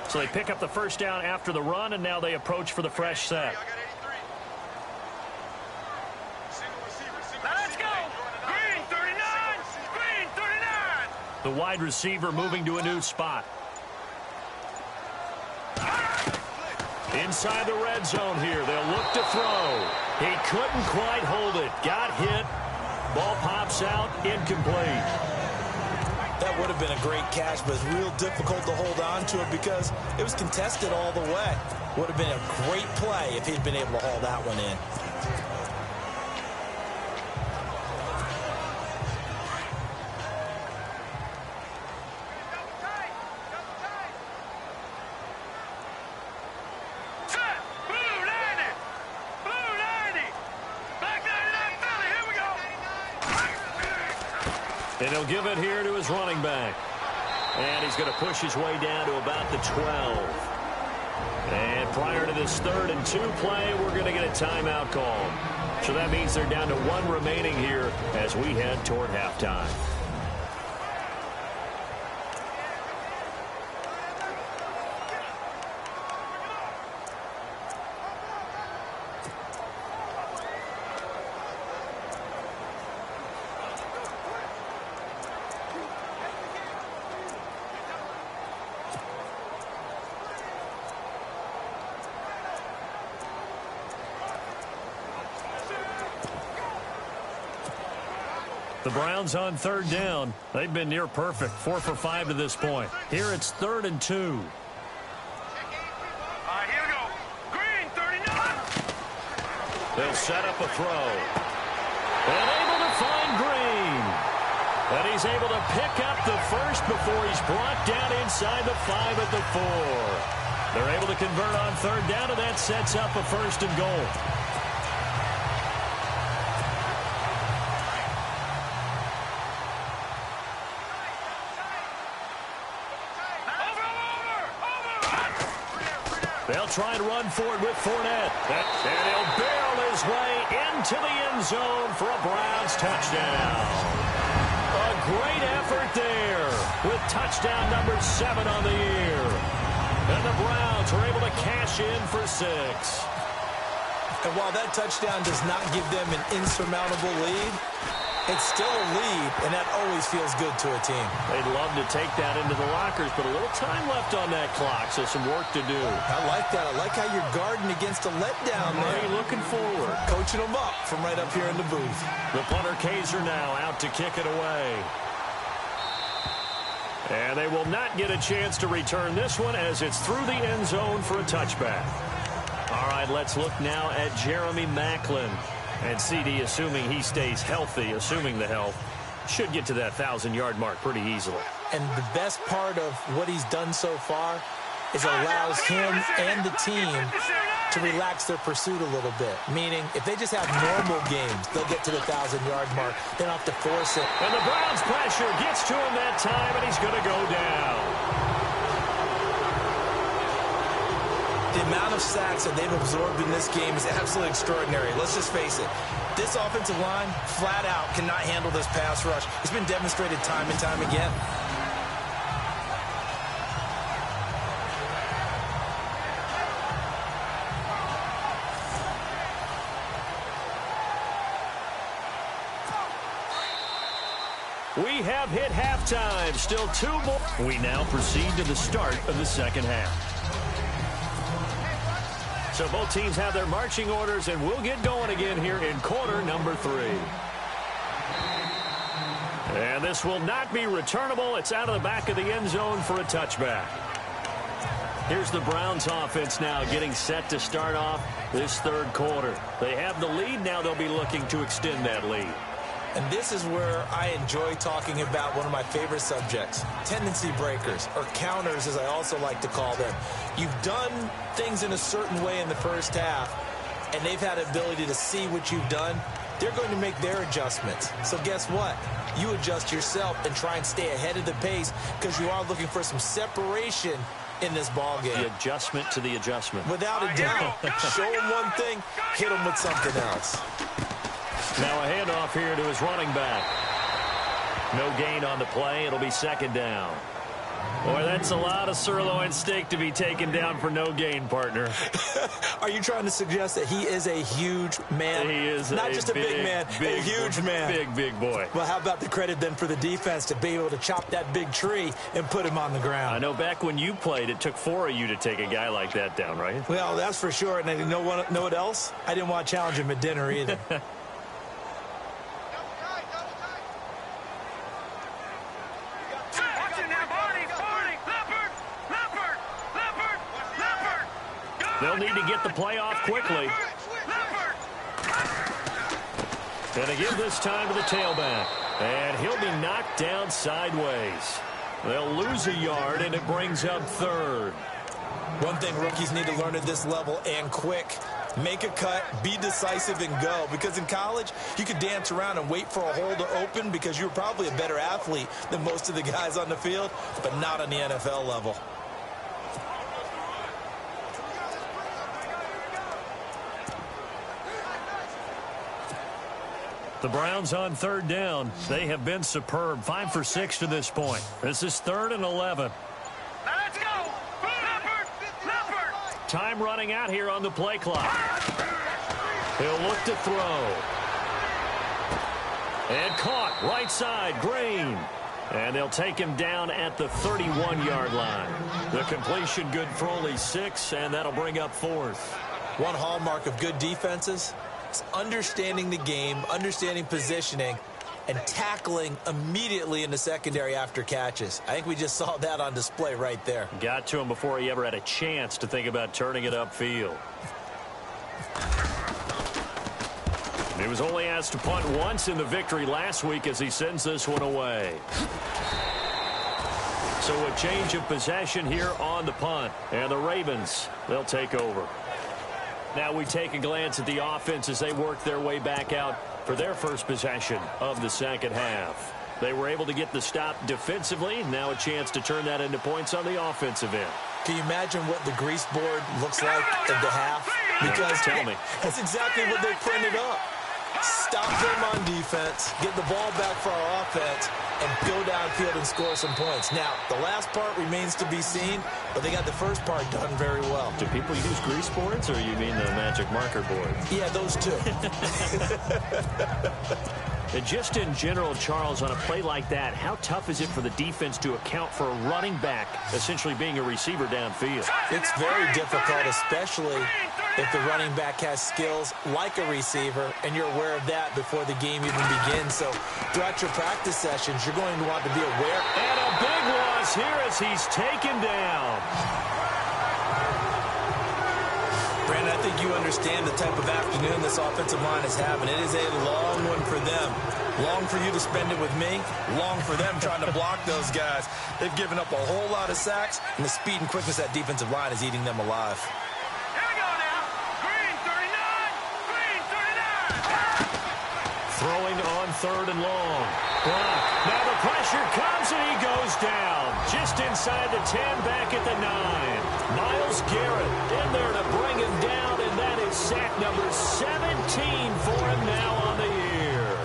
Speaker 1: So they pick up the first down after the run, and now they approach for the fresh set.
Speaker 3: Let's go. Green 39. Green 39.
Speaker 1: The wide receiver moving to a new spot. Inside the red zone here. They'll look to throw. He couldn't quite hold it. Got hit. Ball pops out. Incomplete.
Speaker 2: That would have been a great catch, but it's real difficult to hold on to it because it was contested all the way. Would have been a great play if he'd been able to haul that one in.
Speaker 3: Set. Blue 90. Blue 90. Back 99 Philly. Here we go.
Speaker 1: And he'll give it here to his running back. And he's going to push his way down to about the 12. And prior to this 3rd and 2 play, we're going to get a timeout call. So that means they're down to 1 remaining here as we head toward halftime. The Browns on 3rd down. They've been near perfect, 4 for 5 to this point. Here it's 3rd and 2.
Speaker 3: All right, here we go. Green 39.
Speaker 1: They'll set up a throw. And able to find Green. And he's able to pick up the first before he's brought down inside the 5 at the 4. They're able to convert on 3rd down, and that sets up a 1st and goal. They'll try and run for it with Fournette. And he'll barrel his way into the end zone for a Browns touchdown. A great effort there with touchdown number 7 on the year. And the Browns are able to cash in for 6.
Speaker 2: And while that touchdown does not give them an insurmountable lead, it's still a lead, and that always feels good to a team.
Speaker 1: They'd love to take that into the lockers, but a little time left on that clock, so some work to do.
Speaker 2: I like that. I like how you're guarding against a letdown there.
Speaker 1: Hey, looking forward.
Speaker 2: Coaching them up from right up here in the booth.
Speaker 1: The punter Kaiser now out to kick it away. And they will not get a chance to return this one as it's through the end zone for a touchback. All right, let's look now at Jeremy Maclin. And CD, assuming he stays healthy, assuming the health, should get to that 1,000-yard mark pretty easily.
Speaker 2: And the best part of what he's done so far is it allows him and the team to relax their pursuit a little bit. Meaning, if they just have normal games, they'll get to the 1,000-yard mark. They don't have to force it.
Speaker 1: And the Browns' pressure gets to him that time, and he's going to go down.
Speaker 2: The amount of sacks that they've absorbed in this game is absolutely extraordinary. Let's just face it. This offensive line, flat out, cannot handle this pass rush. It's been demonstrated time and time again.
Speaker 1: We have hit halftime. Still 2 more. We now proceed to the start of the second half. So both teams have their marching orders, and we'll get going again here in quarter number 3. And this will not be returnable. It's out of the back of the end zone for a touchback. Here's the Browns offense now getting set to start off this third quarter. They have the lead. Now they'll be looking to extend that lead.
Speaker 2: And this is where I enjoy talking about one of my favorite subjects, tendency breakers, or counters as I also like to call them. You've done things in a certain way in the first half, and they've had the ability to see what you've done. They're going to make their adjustments. So guess what? You adjust yourself and try and stay ahead of the pace because you are looking for some separation in this ball game.
Speaker 1: The adjustment to the adjustment.
Speaker 2: Without a doubt. Show them one thing, hit them with something else.
Speaker 1: Now a handoff here to his running back. No gain on the play. It'll be second down. Boy, that's a lot of sirloin steak to be taken down for no gain, partner.
Speaker 2: Are you trying to suggest that he is a huge man?
Speaker 1: He is
Speaker 2: not just a big man, a huge man.
Speaker 1: Big boy.
Speaker 2: Well, how about the credit then for the defense to be able to chop that big tree and put him on the ground?
Speaker 1: I know back when you played, it took 4 of you to take a guy like that down, right?
Speaker 2: Well, that's for sure. And you know what else? I didn't want to challenge him at dinner either.
Speaker 1: They'll need to get the play off quickly. And they give this time to the tailback. And he'll be knocked down sideways. They'll lose a yard, and it brings up third.
Speaker 2: One thing rookies need to learn at this level, and quick, make a cut, be decisive, and go. Because in college, you could dance around and wait for a hole to open because you're probably a better athlete than most of the guys on the field, but not on the NFL level.
Speaker 1: The Browns on third down. They have been superb. 5 for 6 to this point. This is 3rd and 11.
Speaker 3: Now let's go. Leopard.
Speaker 1: Time running out here on the play clock. He'll look to throw. And caught right side, Green. And they'll take him down at the 31-yard line. The completion good for only 6, and that'll bring up 4th.
Speaker 2: One hallmark of good defenses, it's understanding the game, understanding positioning, and tackling immediately in the secondary after catches. I think we just saw that on display right there.
Speaker 1: Got to him before he ever had a chance to think about turning it upfield. He was only asked to punt once in the victory last week as he sends this one away. So a change of possession here on the punt. And the Ravens, they'll take over. Now we take a glance at the offense as they work their way back out for their first possession of the second half. They were able to get the stop defensively. Now a chance to turn that into points on the offensive end.
Speaker 2: Can you imagine what the grease board looks like at the half? Because
Speaker 1: tell me.
Speaker 2: That's exactly what they printed up. Stop them on defense, get the ball back for our offense, and go downfield and score some points. Now, the last part remains to be seen, but they got the first part done very well.
Speaker 1: Do people use grease boards, or you mean the magic marker board?
Speaker 2: Yeah, those two.
Speaker 1: And just in general, Charles, on a play like that, how tough is it for the defense to account for a running back essentially being a receiver downfield?
Speaker 2: It's very difficult, especially if the running back has skills like a receiver, and you're aware of that before the game even begins. So throughout your practice sessions, you're going to want to be aware.
Speaker 1: And a big loss here as he's taken down.
Speaker 2: Brandon, I think you understand the type of afternoon this offensive line is having. It is a long one for them. Long for you to spend it with me. Long for them trying to block those guys. They've given up a whole lot of sacks, and the speed and quickness of that defensive line is eating them alive.
Speaker 3: Here we go now. Green 39. Green 39.
Speaker 1: Throwing on 3rd and long. Brock. Now the pressure comes, and he goes down. Just inside the 10, back at the 9. Myles Garrett in there to bring him down, and that is sack number 17 for him now on the year.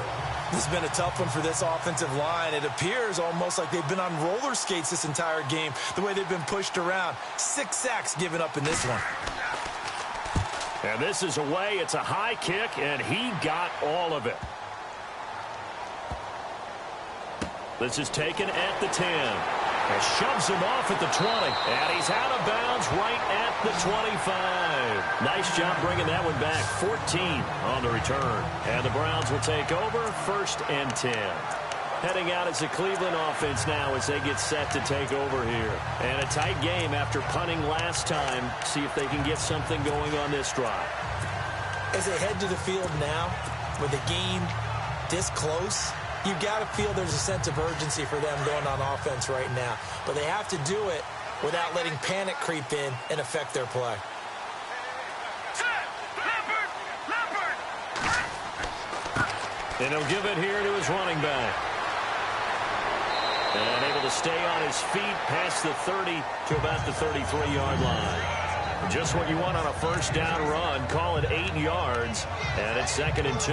Speaker 2: This has been a tough one for this offensive line. It appears almost like they've been on roller skates this entire game, the way they've been pushed around. 6 sacks given up in this one.
Speaker 1: And this is away. It's a high kick, and he got all of it. This is taken at the 10. And shoves him off at the 20. And he's out of bounds right at the 25. Nice job bringing that one back. 14 on the return. And the Browns will take over 1st and 10. Heading out as the Cleveland offense now as they get set to take over here. And a tight game after punting last time. See if they can get something going on this drive.
Speaker 2: As they head to the field now, with the game this close, you've got to feel there's a sense of urgency for them going on offense right now. But they have to do it without letting panic creep in and affect their play.
Speaker 1: And he'll give it here to his running back. And able to stay on his feet past the 30 to about the 33-yard line. Just what you want on a 1st down run. Call it 8 yards. And it's 2nd and 2.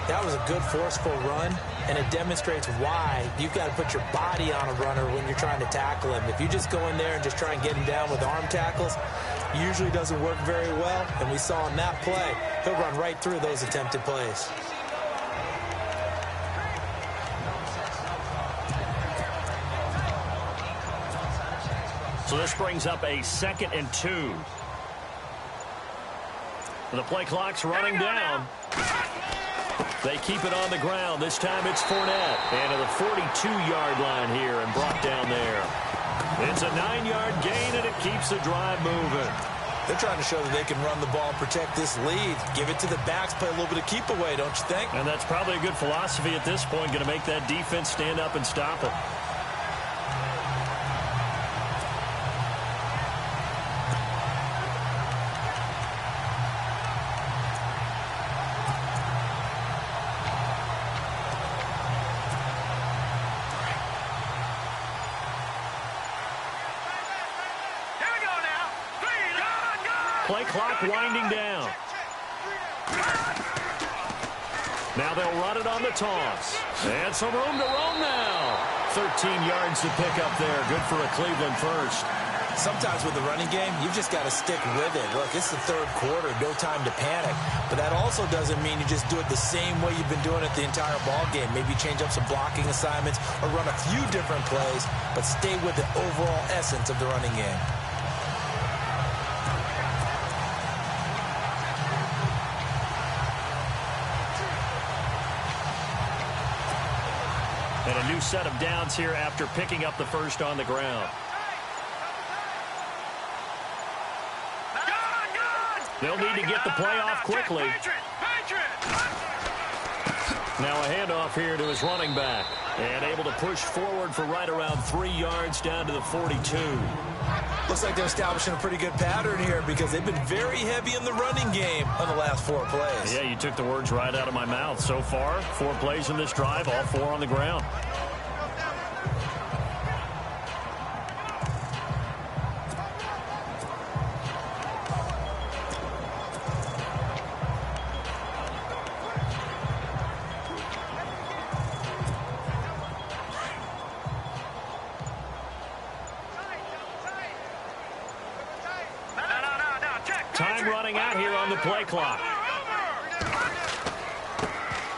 Speaker 2: That was a good, forceful run, and it demonstrates why you've got to put your body on a runner when you're trying to tackle him. If you just go in there and just try and get him down with arm tackles, usually doesn't work very well, and we saw in that play, he'll run right through those attempted plays.
Speaker 1: So this brings up a 2nd and 2. The play clock's running down. They keep it on the ground. This time it's Fournette. And to the 42-yard line here and brought down there. It's a 9-yard gain, and it keeps the drive moving.
Speaker 2: They're trying to show that they can run the ball and protect this lead. Give it to the backs, play a little bit of keep away, don't you think?
Speaker 1: And that's probably a good philosophy at this point. Going to make that defense stand up and stop it. Play clock winding down. Now they'll run it on the toss. And some room to roam now. 13 yards to pick up there. Good for a Cleveland first.
Speaker 2: Sometimes with the running game, you've just got to stick with it. Look, it's the 3rd quarter, no time to panic. But that also doesn't mean you just do it the same way you've been doing it the entire ball game. Maybe change up some blocking assignments or run a few different plays, but stay with the overall essence of the running game.
Speaker 1: And a new set of downs here after picking up the first on the ground. They'll need to get the play off quickly. Now a handoff here to his running back. And able to push forward for right around 3 yards down to the 42.
Speaker 2: Looks like they're establishing a pretty good pattern here because they've been very heavy in the running game on the last 4 plays.
Speaker 1: Yeah, you took the words right out of my mouth. So far, 4 plays in this drive, all 4 on the ground. Time running out here on the play clock.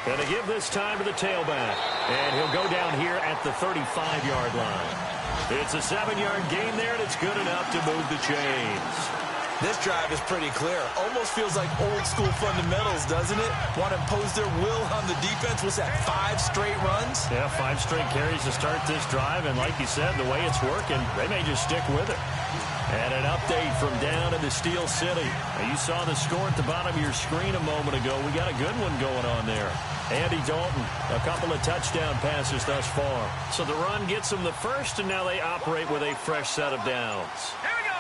Speaker 1: And to give this time to the tailback. And he'll go down here at the 35-yard line. It's a 7-yard gain there, and it's good enough to move the chains.
Speaker 2: This drive is pretty clear. Almost feels like old-school fundamentals, doesn't it? Want to impose their will on the defense. What's that, 5 straight runs?
Speaker 1: Yeah, 5 straight carries to start this drive. And like you said, the way it's working, they may just stick with it. And an update from down in the Steel City. Now, you saw the score at the bottom of your screen a moment ago. We got a good one going on there. Andy Dalton, a couple of touchdown passes thus far. So the run gets them the first, and now they operate with a fresh set of downs.
Speaker 3: Here we go.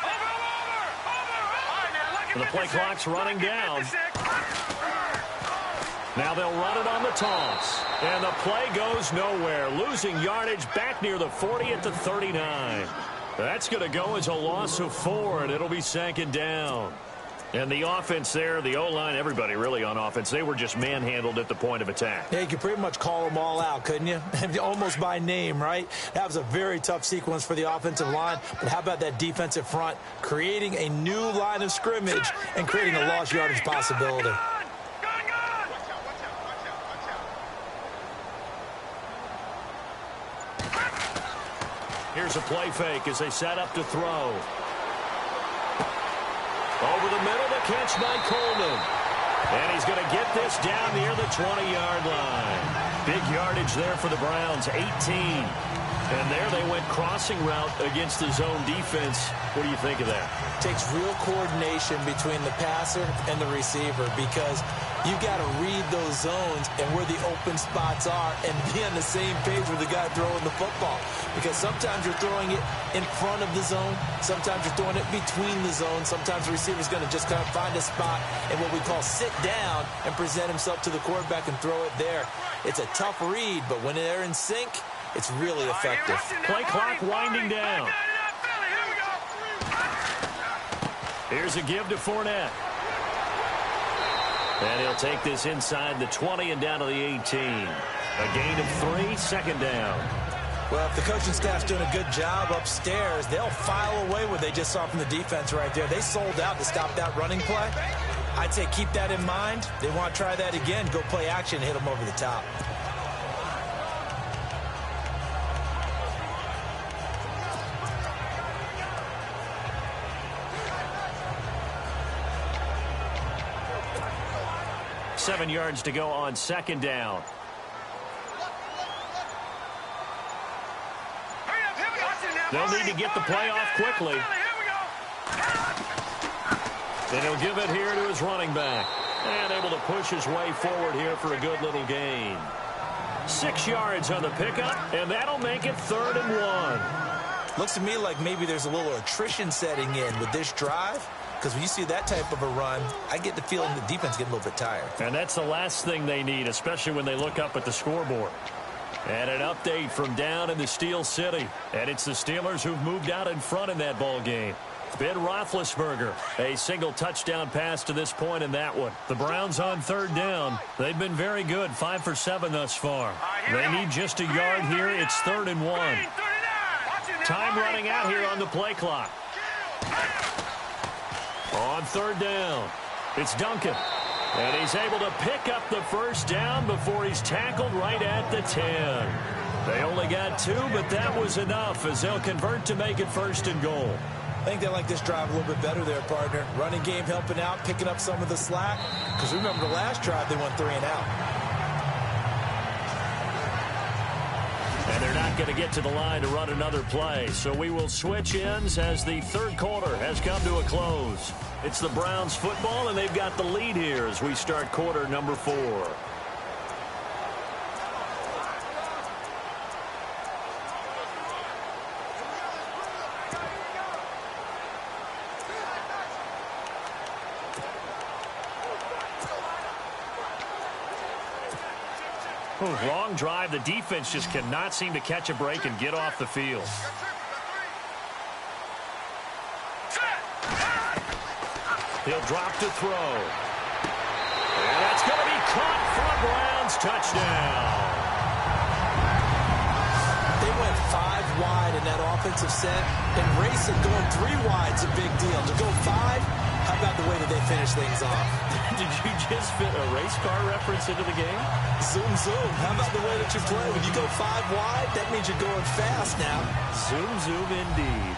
Speaker 3: Over.
Speaker 1: The play clock's running down. Now they'll run it on the toss. And the play goes nowhere. Losing yardage back near the 40 at the 39. That's going to go as a loss of 4, and it'll be second down. And the offense there, the O-line, everybody really on offense, they were just manhandled at the point of attack.
Speaker 2: Yeah, you could pretty much call them all out, couldn't you? Almost by name, right? That was a very tough sequence for the offensive line. But how about that defensive front creating a new line of scrimmage and creating a lost yardage possibility?
Speaker 1: Here's a play fake as they set up to throw. Over the middle, the catch by Coleman. And he's going to get this down near the 20-yard line. Big yardage there for the Browns, 18. And there they went crossing route against the zone defense. What do you think of that?
Speaker 2: Takes real coordination between the passer and the receiver because you got to read those zones and where the open spots are and be on the same page with the guy throwing the football. Because sometimes you're throwing it in front of the zone. Sometimes you're throwing it between the zones. Sometimes the receiver's going to just kind of find a spot and what we call sit down and present himself to the quarterback and throw it there. It's a tough read, but when they're in sync, it's really effective.
Speaker 1: Play clock winding down. Here's a give to Fournette. And he'll take this inside the 20 and down to the 18. A gain of 3, second down.
Speaker 2: Well, if the coaching staff's doing a good job upstairs, they'll file away what they just saw from the defense right there. They sold out to stop that running play. I'd say keep that in mind. They want to try that again, go play action, hit them over the top.
Speaker 1: Seven yards to go on second down. They'll need to get the play off quickly. And he'll give it here to his running back. And able to push his way forward here for a good little gain. 6 yards on the pickup, and that'll make it 3rd and 1.
Speaker 2: Looks to me like maybe there's a little attrition setting in with this drive. Because when you see that type of a run, I get the feeling the defense getting a little bit tired.
Speaker 1: And that's the last thing they need, especially when they look up at the scoreboard. And an update from down in the Steel City. And it's the Steelers who've moved out in front in that ball game. Ben Roethlisberger, a single touchdown pass to this point in that one. The Browns on 3rd down. They've been very good, 5 for 7 thus far. They need just a yard here. It's 3rd and 1. Time running out here on the play clock. On 3rd down, it's Duncan. And he's able to pick up the first down before he's tackled right at the 10. They only got 2, but that was enough as they'll convert to make it 1st and goal.
Speaker 2: I think they like this drive a little bit better there, partner. Running game helping out, picking up some of the slack. Because remember the last drive, they went 3 and out.
Speaker 1: And they're not going to get to the line to run another play. So we will switch ends as the 3rd quarter has come to a close. It's the Browns football, and they've got the lead here as we start quarter number 4. Long drive. The defense just cannot seem to catch a break and get off the field. He'll drop to throw. And that's going to be caught for a Browns touchdown.
Speaker 2: They went 5 wide in that offensive set. And racing going 3 wide's a big deal. To go 5, how about the way that they finish things off?
Speaker 1: Did you just fit a race car reference into the game?
Speaker 2: Zoom, zoom. How about the way that you play? When you go 5 wide, that means you're going fast now.
Speaker 1: Zoom, zoom indeed.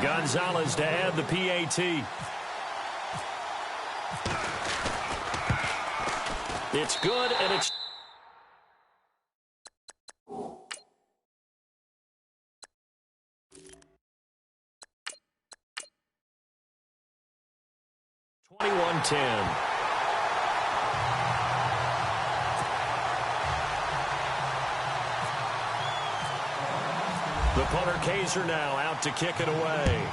Speaker 1: Gonzalez to add the PAT. It's good, and it's... (21-10). The punter Kaiser now out to kick it away.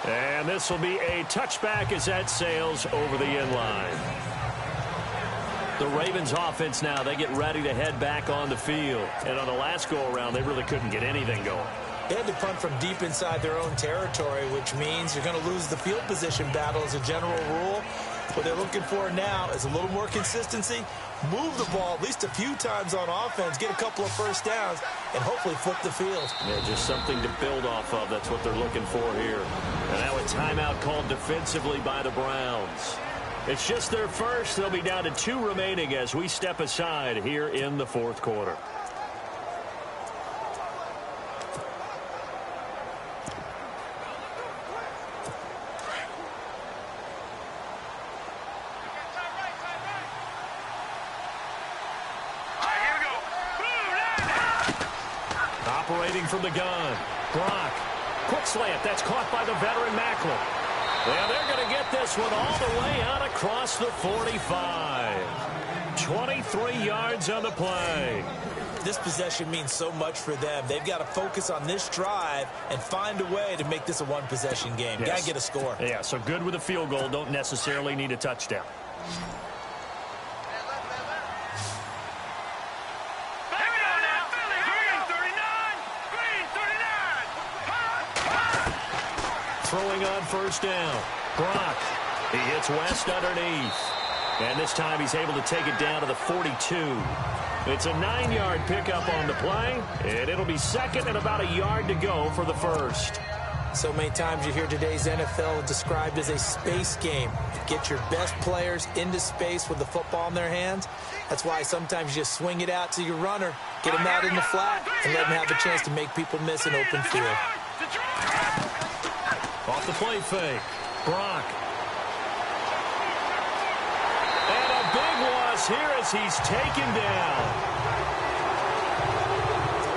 Speaker 1: And this will be a touchback as that sails over the end line. The Ravens offense now, they get ready to head back on the field. And on the last go-around, they really couldn't get anything going.
Speaker 2: They had to punt from deep inside their own territory, which means you're going to lose the field position battle as a general rule. What they're looking for now is a little more consistency, move the ball at least a few times on offense, get a couple of first downs, and hopefully flip the field.
Speaker 1: Yeah, just something to build off of. That's what they're looking for here. And now a timeout called defensively by the Browns. It's just their first. They'll be down to 2 remaining as we step aside here in the fourth quarter. Operating from the gun. Brock. Quick slant. That's caught by the veteran Macklin. Yeah, they're going to get this one all the way out across the 45. 23 yards on the play.
Speaker 2: This possession means so much for them. They've got to focus on this drive and find a way to make this a one-possession game.
Speaker 1: Yes.
Speaker 2: Got to get a score.
Speaker 1: Yeah, so good with a field goal. Don't necessarily need a touchdown. Throwing on first down. Brock. He hits West underneath. And this time he's able to take it down to the 42. It's a 9-yard pickup on the play. And it'll be second and about a yard to go for the first.
Speaker 2: So many times you hear today's NFL described as a space game. Get your best players into space with the football in their hands. That's why sometimes you just swing it out to your runner, get him out in the flat, and let him have a chance to make people miss an open field.
Speaker 1: Off the play fake. Brock. And a big loss here as he's taken down.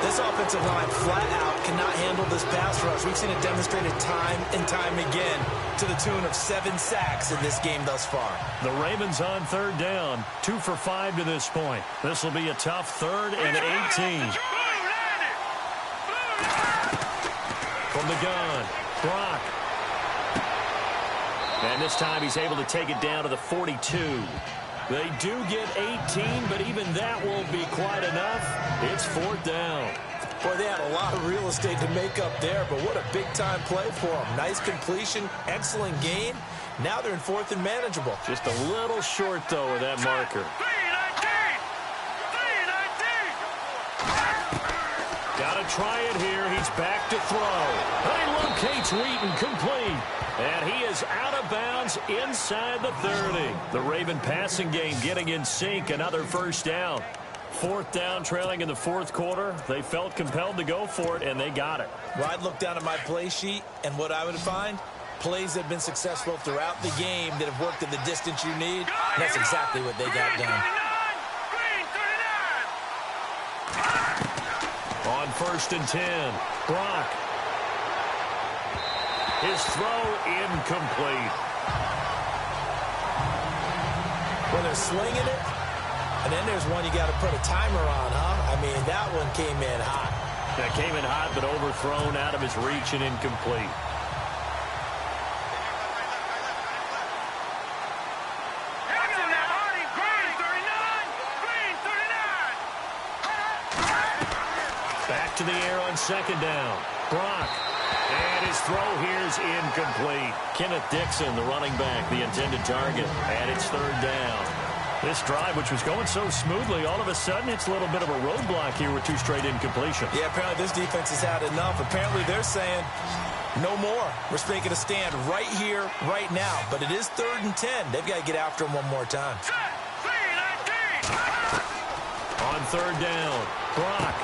Speaker 2: This offensive line flat out cannot handle this pass rush. We've seen it demonstrated time and time again to the tune of 7 sacks in this game thus far.
Speaker 1: The Ravens on third down. 2 for 5 to this point. This will be a tough 3rd and 18. From the gun. Brock. And this time he's able to take it down to the 42. They do get 18, but even that won't be quite enough. It's 4th down.
Speaker 2: Boy, they had a lot of real estate to make up there, but what a big-time play for them. Nice completion, excellent gain. Now they're in 4th and manageable.
Speaker 1: Just a little short, though, of that marker. Got to try it here. He's back to throw. And he locates Wheaton complete. And he is out of bounds inside the 30. The Raven passing game getting in sync. Another first down. 4th down, trailing in the 4th quarter. They felt compelled to go for it, and they got it.
Speaker 2: Well, I'd look down at my play sheet, and what I would find, plays that have been successful throughout the game that have worked at the distance you need. And that's exactly what they got done.
Speaker 1: On 1st and 10, Brock. His throw incomplete.
Speaker 2: Well, they're slinging it, and then there's one you got to put a timer on, huh? I mean, that one came in hot.
Speaker 1: That came in hot, but overthrown out of his reach and incomplete. Back to the air on 2nd down. Brock. And his throw here is incomplete. Kenneth Dixon, the running back, the intended target. And it's 3rd down. This drive, which was going so smoothly, all of a sudden it's a little bit of a roadblock here with 2 straight incompletions.
Speaker 2: Yeah, apparently this defense has had enough. Apparently they're saying, no more. We're making a stand right here, right now. But it is 3rd and 10. They've got to get after him one more time.
Speaker 1: On 3rd down, Brock.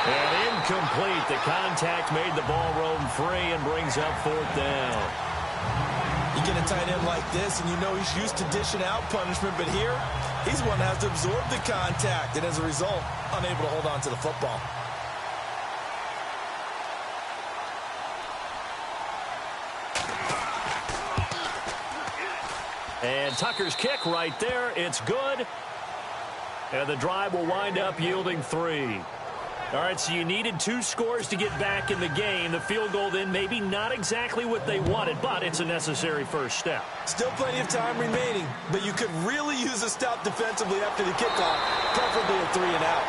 Speaker 1: And incomplete. The contact made the ball roam free and brings up fourth down.
Speaker 2: You get a tight end like this, and you know he's used to dishing out punishment, but here, he's the one that has to absorb the contact, and as a result, unable to hold on to the football.
Speaker 1: And Tucker's kick right there. It's good. And the drive will wind up yielding 3. All right, so you needed 2 scores to get back in the game. The field goal then maybe not exactly what they wanted, but it's a necessary first step.
Speaker 2: Still plenty of time remaining, but you could really use a stop defensively after the kickoff, preferably a 3 and out.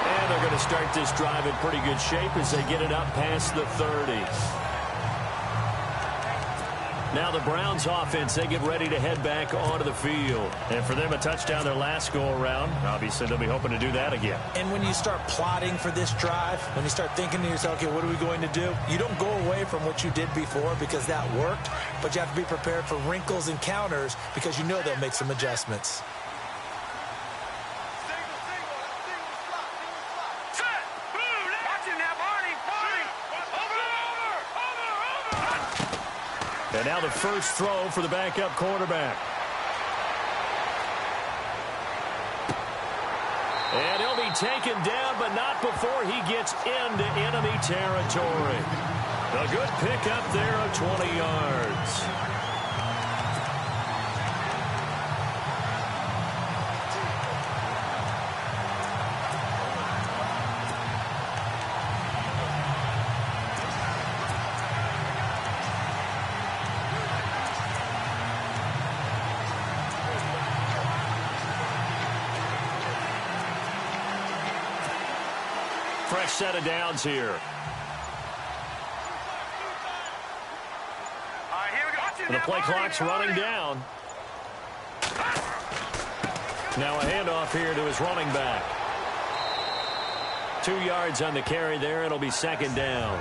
Speaker 1: And they're going to start this drive in pretty good shape as they get it up past the 30. Now the Browns offense, they get ready to head back onto the field. And for them, a touchdown their last go-around. Obviously, they'll be hoping to do that again.
Speaker 2: And when you start plotting for this drive, when you start thinking to yourself, okay, what are we going to do? You don't go away from what you did before because that worked, but you have to be prepared for wrinkles and counters because you know they'll make some adjustments.
Speaker 1: And now the first throw for the backup quarterback. And he'll be taken down, but not before he gets into enemy territory. A good pickup there of 20 yards. Fresh set of downs here. The play clock's running down. Now a handoff here to his running back. 2 yards on the carry there. It'll be second down.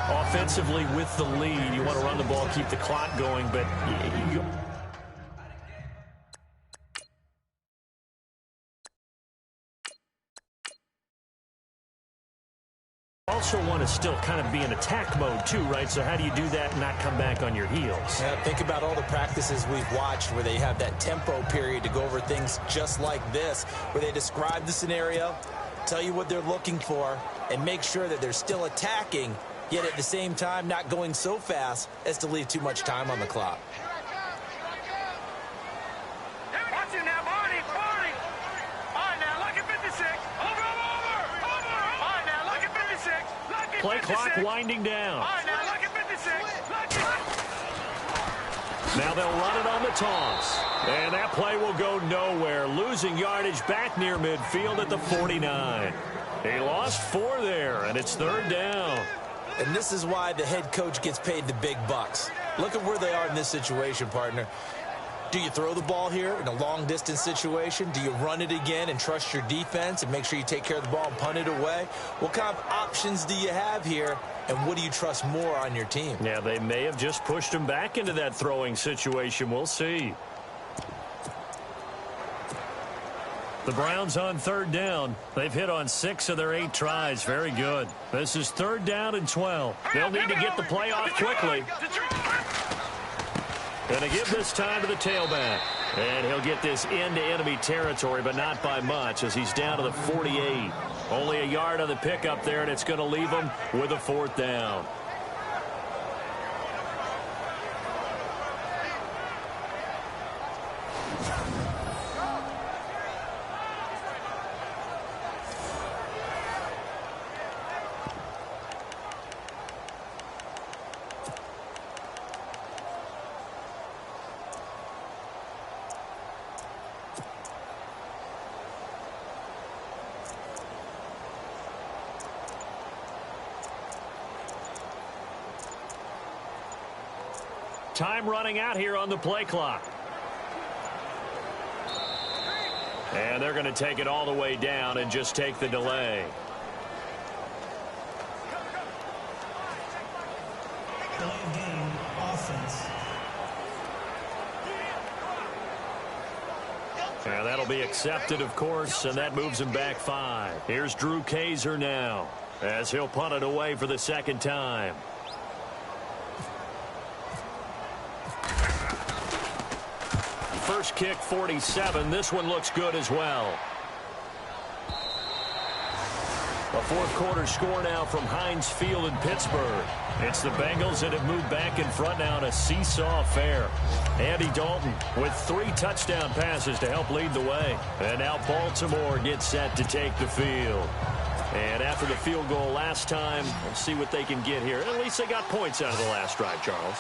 Speaker 1: Offensively with the lead, you want to run the ball, keep the clock going, but you also want to still kind of be in attack mode too, right? So how do you do that and not come back on your heels?
Speaker 2: Yeah, think about all the practices we've watched where they have that tempo period to go over things just like this, where they describe the scenario, tell you what they're looking for, and make sure that they're still attacking, yet at the same time not going so fast as to leave too much time on the clock.
Speaker 1: Play clock winding down. Now they'll run it on the toss. And that play will go nowhere. Losing yardage back near midfield at the 49. They lost 4 there, and it's third down.
Speaker 2: And this is why the head coach gets paid the big bucks. Look at where they are in this situation, partner. Do you throw the ball here in a long-distance situation? Do you run it again and trust your defense and make sure you take care of the ball and punt it away? What kind of options do you have here, and what do you trust more on your team?
Speaker 1: Yeah, they may have just pushed him back into that throwing situation. We'll see. The Browns on third down. They've hit on 6 of their 8 tries. Very good. This is third down and 12. They'll need to get the play off quickly. Going to give this time to the tailback. And he'll get this into enemy territory, but not by much as he's down to the 48. Only a yard on the pickup there, and it's going to leave him with a fourth down. Time running out here on the play clock. And they're going to take it all the way down and just take the delay.
Speaker 4: Delay of game, offense.
Speaker 1: And that'll be accepted, of course, and that moves him back 5. Here's Drew Kaiser now. as he'll punt it away for the second time. First kick, 47. This one looks good as well. A fourth quarter score now from Heinz Field in Pittsburgh. It's the Bengals that have moved back in front now in a seesaw affair. Andy Dalton with 3 touchdown passes to help lead the way. And now Baltimore gets set to take the field. And after the field goal last time, we'll see what they can get here. At least they got points out of the last drive, Charles.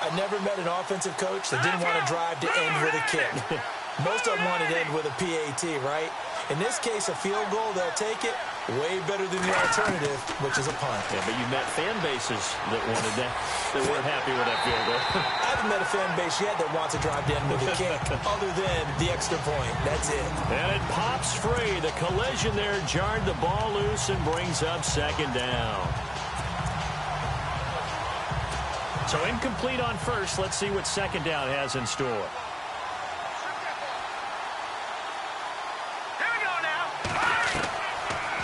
Speaker 2: I never met an offensive coach that didn't want to drive to end with a kick. Most of them want to end with a PAT, right? In this case, a field goal, they'll take it. Way better than the alternative, which is a punt.
Speaker 1: Yeah, but you met fan bases that wanted that. They weren't happy with that field goal.
Speaker 2: I haven't met a fan base yet that wants to drive to end with a kick, other than the extra point. That's it.
Speaker 1: And it pops free. The collision there jarred the ball loose and brings up second down. So incomplete on first. Let's see what second down has in store.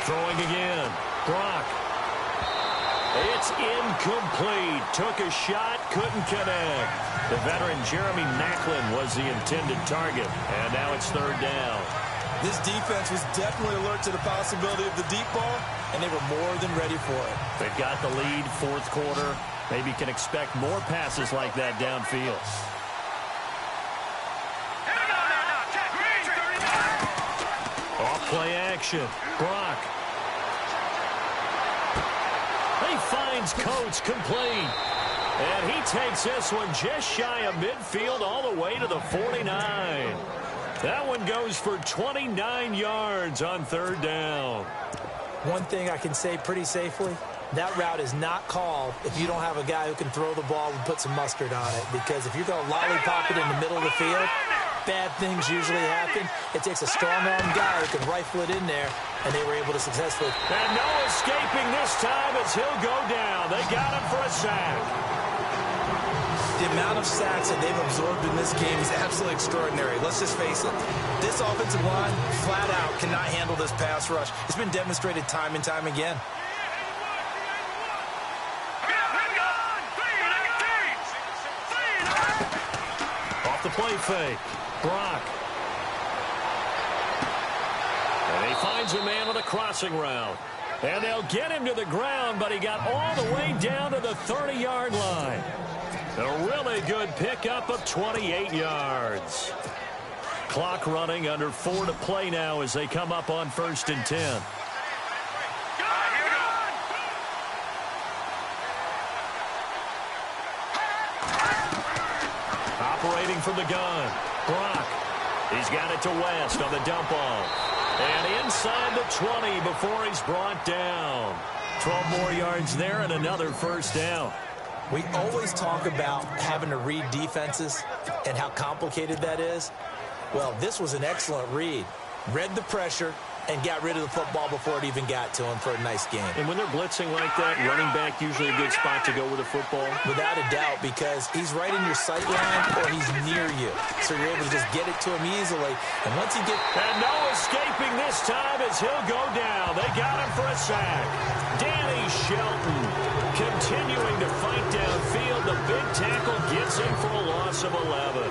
Speaker 1: Throwing again. Brock. It's incomplete. Took a shot, couldn't connect. The veteran Jeremy Maclin was the intended target. And now it's third down.
Speaker 2: This defense was definitely alert to the possibility of the deep ball, and they were more than ready for it.
Speaker 1: They've got the lead, fourth quarter. Maybe can expect more passes like that downfield. Off play action. Brock. He finds Coates complete. And he takes this one just shy of midfield all the way to the 49. That one goes for 29 yards on third down.
Speaker 2: One thing I can say pretty safely, that route is not called if you don't have a guy who can throw the ball and put some mustard on it. Because if you're going to lollipop it in the middle of the field, bad things usually happen. It takes a strong-arm guy who can rifle it in there, and they were able to successfully.
Speaker 1: And no escaping this time as he'll go down. They got him for a sack.
Speaker 2: The amount of sacks that they've absorbed in this game is absolutely extraordinary. Let's just face it. This offensive line, flat out, cannot handle this pass rush. It's been demonstrated time and time again.
Speaker 1: Off the play fake. Brock. And he finds a man on the crossing route. And they'll get him to the ground, but he got all the way down to the 30-yard line. A really good pickup of 28 yards. Clock running, under 4 to play now as they come up on 1st and 10. Operating from the gun. Brock. He's got it to West on the dump off. And inside the 20 before he's brought down. 12 more yards there and another first down.
Speaker 2: We always talk about having to read defenses and how complicated that is. Well, this was an excellent read. Read the pressure and got rid of the football before it even got to him for a nice game.
Speaker 1: And when they're blitzing like that, running back usually a good spot to go with the football?
Speaker 2: Without a doubt, because he's right in your sight line or he's near you. So you're able to just get it to him easily. And once you get...
Speaker 1: And no escaping this time as he'll go down. They got him for a sack. Danny Shelton continuing to fight downfield. The big tackle gets him for a loss of 11.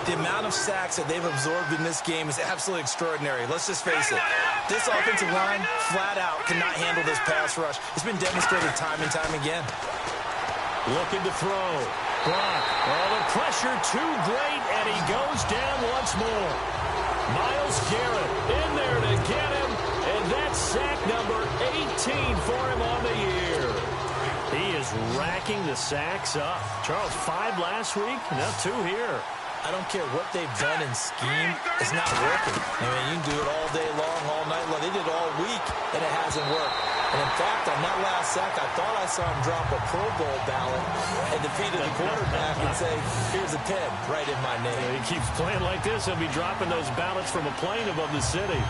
Speaker 2: The amount of sacks that they've absorbed in this game is absolutely extraordinary. Let's just face it. This offensive line, flat out, cannot handle this pass rush. It's been demonstrated time and time again.
Speaker 1: Looking to throw. Brock. Oh, the pressure too great, and he goes down once more. Myles Garrett in there to get him, and that's sack number 18 for him on the year. He is racking the sacks up. Charles, 5 last week, now 2 here.
Speaker 2: I don't care what they've done in scheme. It's not working. I mean, you can do it all day long, all night long. They did it all week, and it hasn't worked. And, in fact, on that last sack, I thought I saw him drop a Pro Bowl ballot and defeated the quarterback and say, here's a 10 right in my name.
Speaker 1: He keeps playing like this. He'll be dropping those ballots from a plane above the city.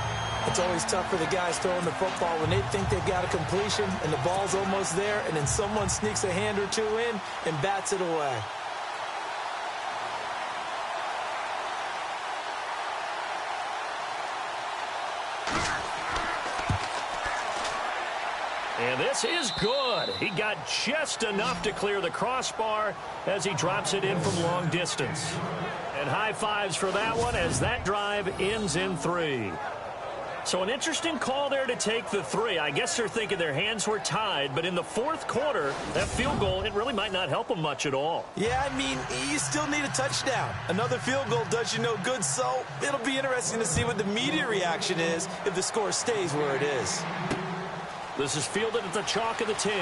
Speaker 2: It's always tough for the guys throwing the football when they think they've got a completion and the ball's almost there, and then someone sneaks a hand or two in and bats it away.
Speaker 1: And this is good. He got just enough to clear the crossbar as he drops it in from long distance. And high fives for that one as that drive ends in 3. So an interesting call there to take the 3. I guess they're thinking their hands were tied, but in the fourth quarter, that field goal, it really might not help them much at all.
Speaker 2: Yeah, I mean, you still need a touchdown. Another field goal does you no good, so it'll be interesting to see what the media reaction is if the score stays where it is.
Speaker 1: This is fielded at the chalk of the 10.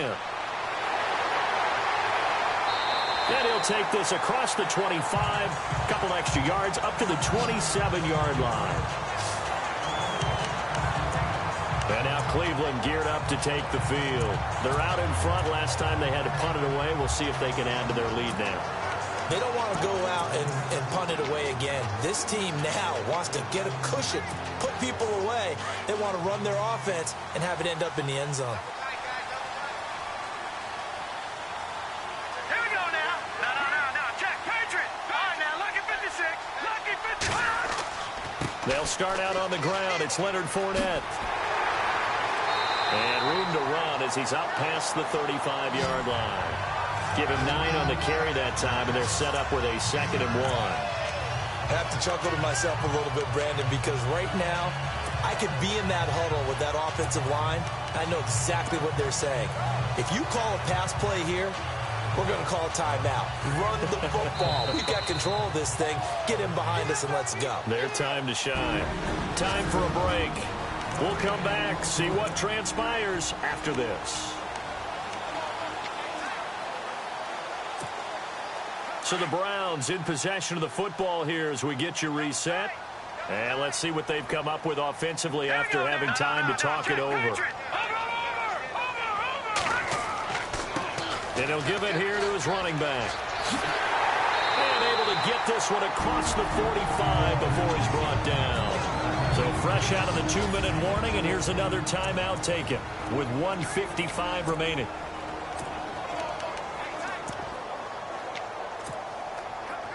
Speaker 1: And he'll take this across the 25, a couple extra yards up to the 27-yard line. And now Cleveland geared up to take the field. They're out in front. Last time they had to punt it away. We'll see if they can add to their lead now.
Speaker 2: They don't want to go out and punt it away again. This team now wants to get a cushion, put people away. They want to run their offense and have it end up in the end zone.
Speaker 3: Here we go now. No. Check. Patriot. All right, now, lucky 56. Lucky 56.
Speaker 1: They'll start out on the ground. It's Leonard Fournette. And room to run as he's out past the 35-yard line. Give him 9 on the carry that time, and they're set up with a 2nd and 1.
Speaker 2: I have to chuckle to myself a little bit, Brandon, because right now I could be in that huddle with that offensive line. I know exactly what they're saying. If you call a pass play here, we're going to call a timeout. Run the football. We've got control of this thing. Get him behind us and let's go.
Speaker 1: Their time to shine. Time for a break. We'll come back, see what transpires after this. So the Browns in possession of the football here as we get you reset. And let's see what they've come up with offensively after having time to talk it over. And he'll give it here to his running back. And able to get this one across the 45 before he's brought down. So fresh out of the 2-minute warning, and here's another timeout taken with 1:55 remaining.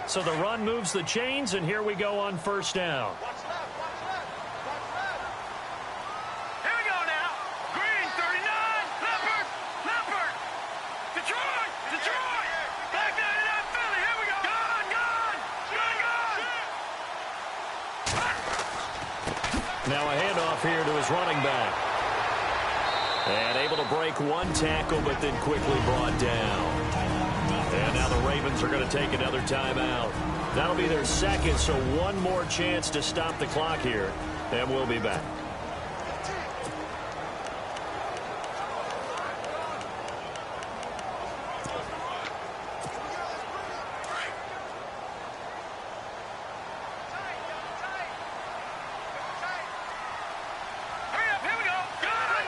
Speaker 1: So the run moves the chains, and here we go on first down.
Speaker 3: Here we go now. Green, 39. Leopard. Detroit. Back 99, Philly. Here we go. Gun.
Speaker 1: Now a handoff here to his running back. And able to break one tackle, but then quickly brought down. And now the Ravens are going to take another timeout. That'll be their second, so one more chance to stop the clock here. And we'll be back.
Speaker 3: Hurry up, here we go. Gun.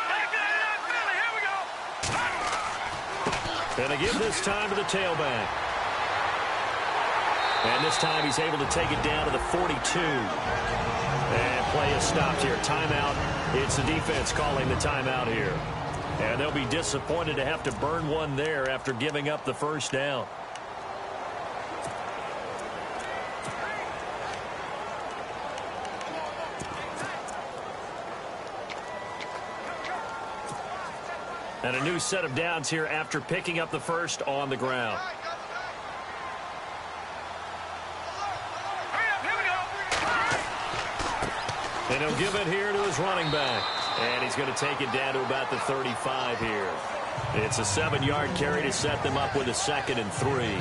Speaker 3: Back 99, Philly. Here we go.
Speaker 1: And they give this time to the tailback. And this time he's able to take it down to the 42. And play is stopped here. Timeout. It's the defense calling the timeout here. And they'll be disappointed to have to burn one there after giving up the first down. And a new set of downs here after picking up the first on the ground.
Speaker 3: Hurry up, here we go.
Speaker 1: And he'll give it here to his running back. And he's going to take it down to about the 35 here. It's a 7-yard carry to set them up with a 2nd and 3.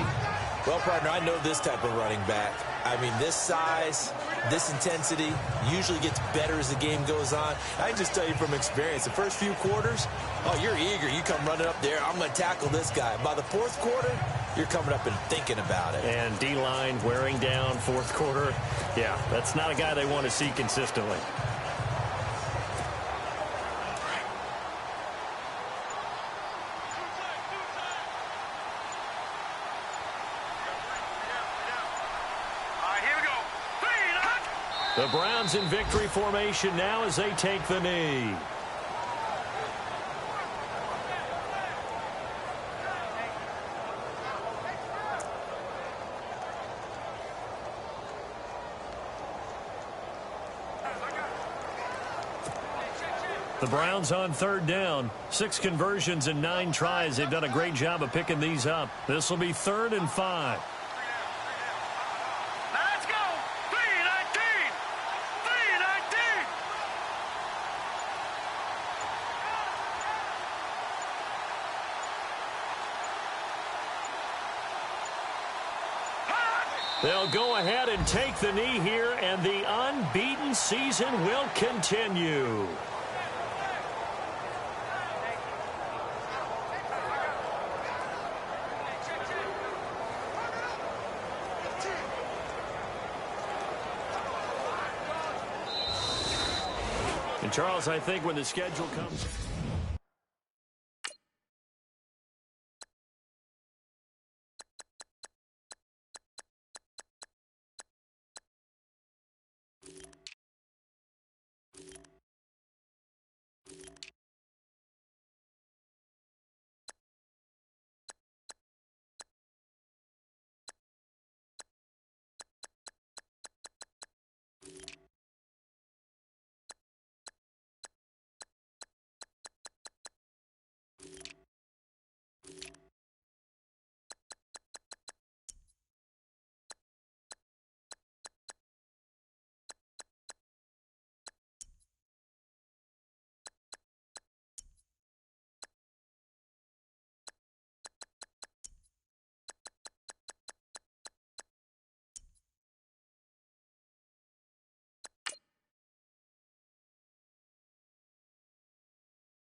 Speaker 2: Well, partner, I know this type of running back. I mean, this size, this intensity usually gets better as the game goes on. I can just tell you from experience, the first few quarters, oh, you're eager. You come running up there, I'm going to tackle this guy. By the fourth quarter, you're coming up and thinking about it.
Speaker 1: And D-line wearing down fourth quarter. Yeah, that's not a guy they want to see consistently. The Browns in victory formation now as they take the knee. The Browns on third down. 6 conversions and 9 tries. They've done a great job of picking these up. This will be 3rd and 5.
Speaker 3: Now let's go. 3-19. 3-19.
Speaker 1: They'll go ahead and take the knee here, and the unbeaten season will continue. And Charles, I think when the schedule comes...